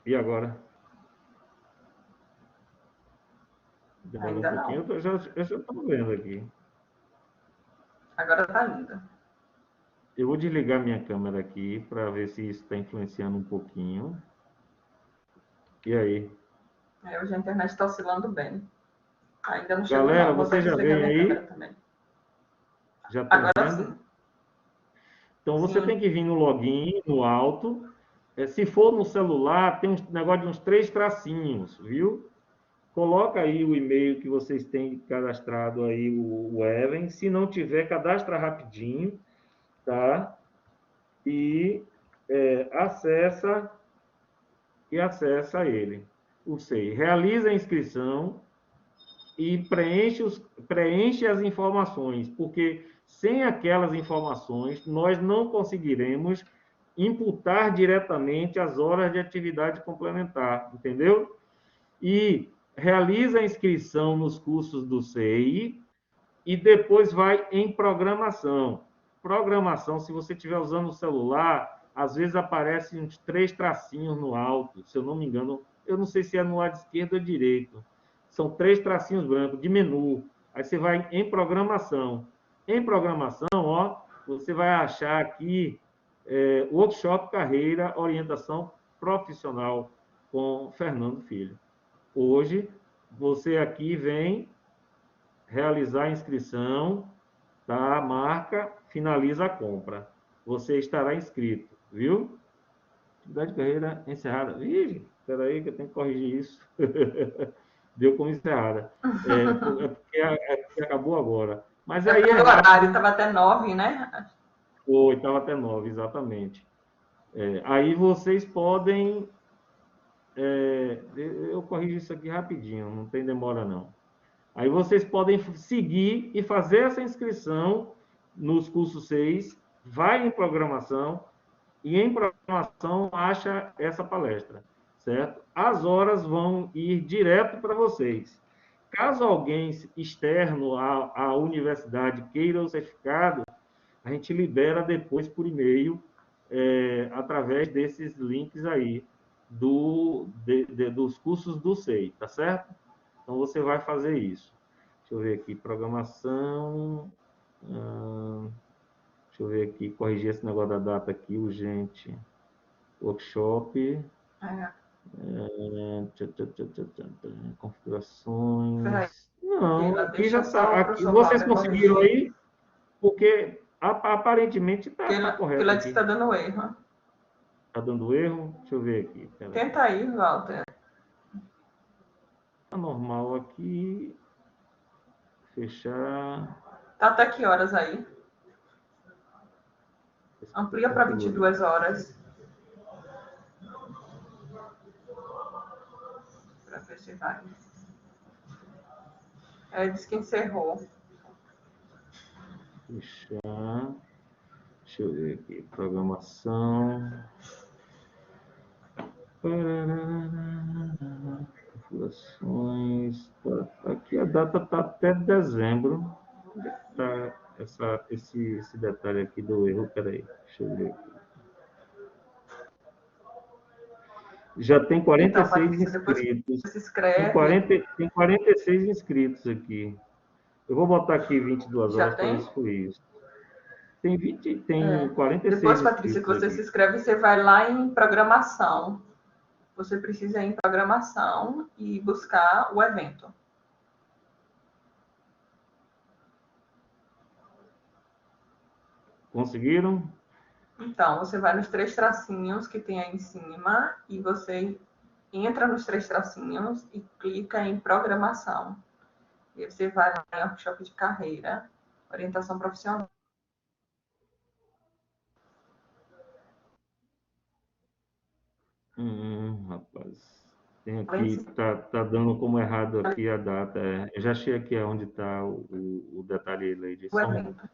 E agora? Demora um pouquinho, não. Eu já estou vendo aqui. Agora está indo. Eu vou desligar minha câmera aqui para ver se isso está influenciando um pouquinho. E aí? Hoje a internet está oscilando bem. Ainda não chegou. Galera, você já vem aí? Já está vendo? Sim. Então, você tem que vir no login, no alto. Se for no celular, tem um negócio de uns 3 tracinhos, viu? Coloca aí o e-mail que vocês têm cadastrado aí, o Even. Se não tiver, cadastra rapidinho, tá? E acessa ele. O SEI. Realiza a inscrição e preenche as informações, porque sem aquelas informações, nós não conseguiremos imputar diretamente as horas de atividade complementar, entendeu? E realiza a inscrição nos cursos do SEI e depois vai em programação. Programação, se você estiver usando o celular, às vezes aparecem uns 3 tracinhos no alto, se eu não me engano, eu não sei se é no lado esquerdo ou direito. São 3 tracinhos brancos de menu. Aí você vai em programação. Em programação, você vai achar aqui Workshop Carreira Orientação Profissional com Fernando Filho. Hoje, você aqui vem realizar a inscrição, tá? Marca, finaliza a compra. Você estará inscrito, viu? Atividade de carreira encerrada. Ih, espera aí que eu tenho que corrigir isso. deu como encerrada. Porque acabou agora. Mas aí O horário estava até 9, né? Foi, estava até 9, exatamente. Aí vocês podem... eu corrijo isso aqui rapidinho, não tem demora não. Aí vocês podem seguir e fazer essa inscrição nos cursos 6, vai em programação, e em programação acha essa palestra, certo? As horas vão ir direto para vocês. Caso alguém externo à universidade queira o certificado, a gente libera depois por e-mail, através desses links aí, dos cursos do SEI, tá certo? Então, você vai fazer isso. Deixa eu ver aqui, programação... deixa eu ver aqui, corrigir esse negócio da data aqui, urgente. Workshop. Configurações. Não, aqui já está. Vocês conseguiram aí? Porque aparentemente está correto. Aquilo está dando erro. Está dando erro? Deixa eu ver aqui. Tenta aí, Walter. Está normal aqui. Fechar. Tá até que horas aí? Amplia para 22 horas. Para ver se vai. Diz que encerrou. Fechar. Deixa eu ver aqui. Programação. Configurações. Aqui a data está até dezembro. Onde é que está esse detalhe aqui do erro? Peraí, deixa eu ver aqui. Já tem 46 inscritos. Se inscreve. Tem 46 inscritos aqui. Eu vou botar aqui 22 horas para excluir isso. Tem 46 Depois, Patrícia, que você aqui. se inscreve, você vai lá em programação. Você precisa ir em programação e buscar o evento. Conseguiram? Então, você vai nos 3 tracinhos que tem aí em cima e você entra nos 3 tracinhos e clica em programação. E você vai lá em workshop de carreira, orientação profissional. Rapaz. Tem aqui, tá dando como errado aqui a data. Eu já achei aqui onde está o detalhe, Leide. O evento.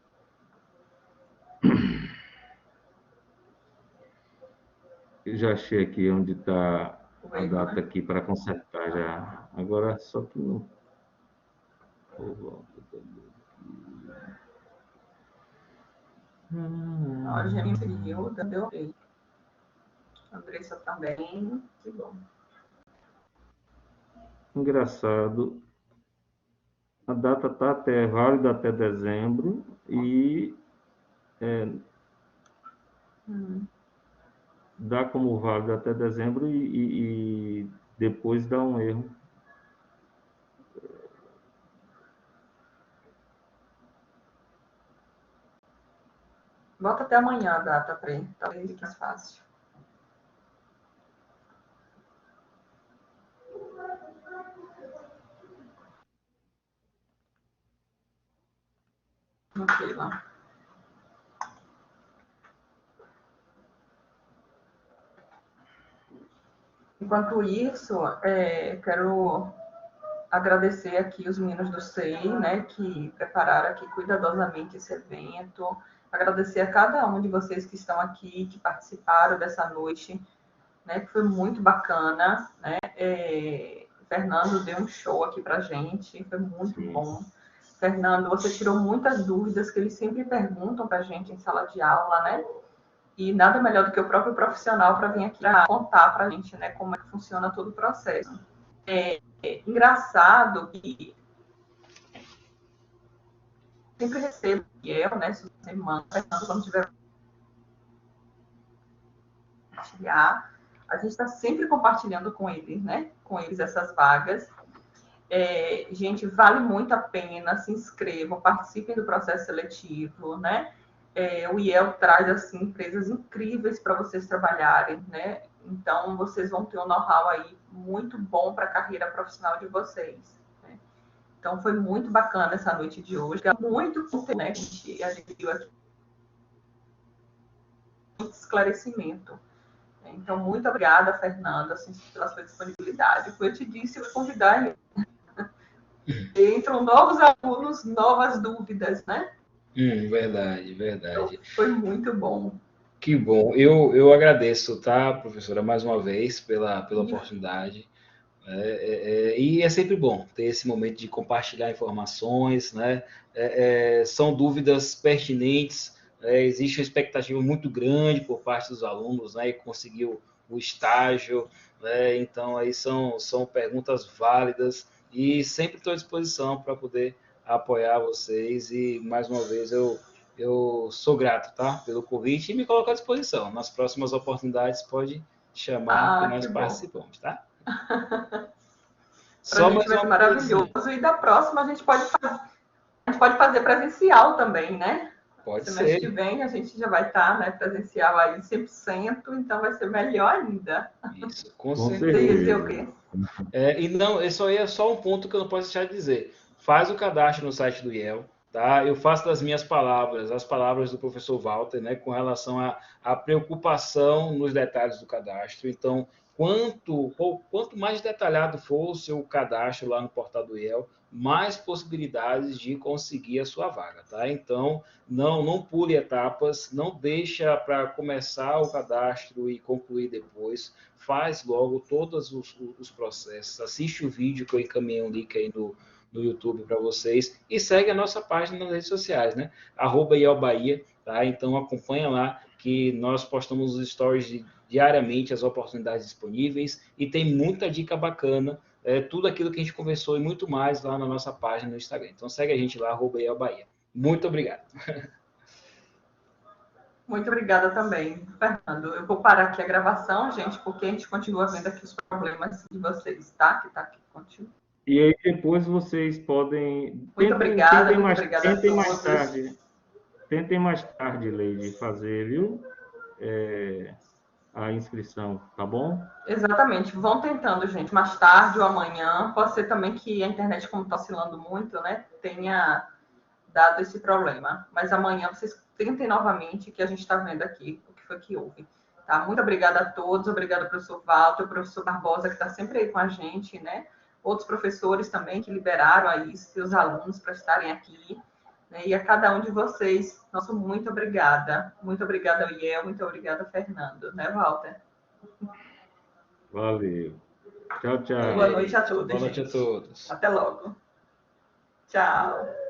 Eu já achei aqui onde está a data aqui para consertar já. Agora, só que não... A gente seguiu, deu ok. Andressa também, que bom. Engraçado. A data está válida até dezembro e dá como válido até dezembro e depois dá um erro. Bota até amanhã a data para ele, talvez fique mais fácil. Ok, lá. Enquanto isso, quero agradecer aqui os meninos do SEI, né, que prepararam aqui cuidadosamente esse evento. Agradecer a cada um de vocês que estão aqui, que participaram dessa noite, né, que foi muito bacana, né? Fernando deu um show aqui pra gente, foi muito bom. Fernando, você tirou muitas dúvidas que eles sempre perguntam pra gente em sala de aula, né? E nada melhor do que o próprio profissional para vir aqui contar pra gente, né, como é que funciona todo o processo. Engraçado que sempre recebo Miguel, né, essa semana, quando tiver compartilhar, a gente está sempre compartilhando com eles, né, com eles essas vagas. Gente, vale muito a pena, se inscrevam, participem do processo seletivo, né? O IEL traz assim empresas incríveis para vocês trabalharem, né? Então, vocês vão ter um know-how aí muito bom para a carreira profissional de vocês. Né? Então, foi muito bacana essa noite de hoje. Muito conteúdo, né, que a gente viu aqui. Muito esclarecimento. Então, muito obrigada, Fernanda, assim, pela sua disponibilidade. Como eu te disse, eu vou convidar. Entram novos alunos, novas dúvidas, né? Verdade. Então, foi muito bom. Que bom. Eu agradeço, tá, professora, mais uma vez pela oportunidade. E é sempre bom ter esse momento de compartilhar informações, né? São dúvidas pertinentes, existe uma expectativa muito grande por parte dos alunos, né? E conseguir o estágio, né? Então, aí são perguntas válidas e sempre estou à disposição para poder apoiar vocês. E, mais uma vez, eu sou grato, tá? Pelo convite e me coloco à disposição. Nas próximas oportunidades, pode chamar que nós participamos, tá? Para a gente vai ser maravilhoso. E da próxima a gente pode fazer presencial também, né? Pode ser. Semestre que vem a gente já vai estar, né, presencial aí 100%, então vai ser melhor ainda. Isso, com certeza. Você ia dizer o quê? E não, isso aí é só um ponto que eu não posso deixar de dizer. Faz o cadastro no site do IEL, tá? Eu faço das minhas palavras, as palavras do professor Walter, né, com relação à preocupação nos detalhes do cadastro. Então, quanto mais detalhado for o seu cadastro lá no portal do IEL, mais possibilidades de conseguir a sua vaga, tá? Então, não pule etapas, não deixa para começar o cadastro e concluir depois. Faz logo todos os processos, assiste o vídeo que eu encaminhei um link aí no YouTube para vocês e segue a nossa página nas redes sociais, né? @IELBahia, tá? Então acompanha lá que nós postamos os stories diariamente, as oportunidades disponíveis e tem muita dica bacana, tudo aquilo que a gente conversou e muito mais lá na nossa página no Instagram. Então segue a gente lá, @IELBahia. Muito obrigado. Muito obrigada também, Fernando. Eu vou parar aqui a gravação, gente, porque a gente continua vendo aqui os problemas de vocês, tá? Que tá aqui contigo. E aí depois vocês podem... Muito obrigada, Tentem mais tarde, Leide, fazer, viu? A inscrição, tá bom? Exatamente. Vão tentando, gente, mais tarde ou amanhã. Pode ser também que a internet, como está oscilando muito, né, tenha dado esse problema. Mas amanhã vocês tentem novamente, que a gente está vendo aqui o que foi que houve. Tá? Muito obrigada a todos. Obrigada ao professor Walter, ao professor Barbosa, que está sempre aí com a gente, né? Outros professores também que liberaram aí seus alunos para estarem aqui. Né? E a cada um de vocês, nosso muito obrigada. Muito obrigada ao IEL, muito obrigada, Fernando. Né, Walter? Valeu. Tchau, tchau. Boa noite a todos. Boa noite a todos. Até logo. Tchau.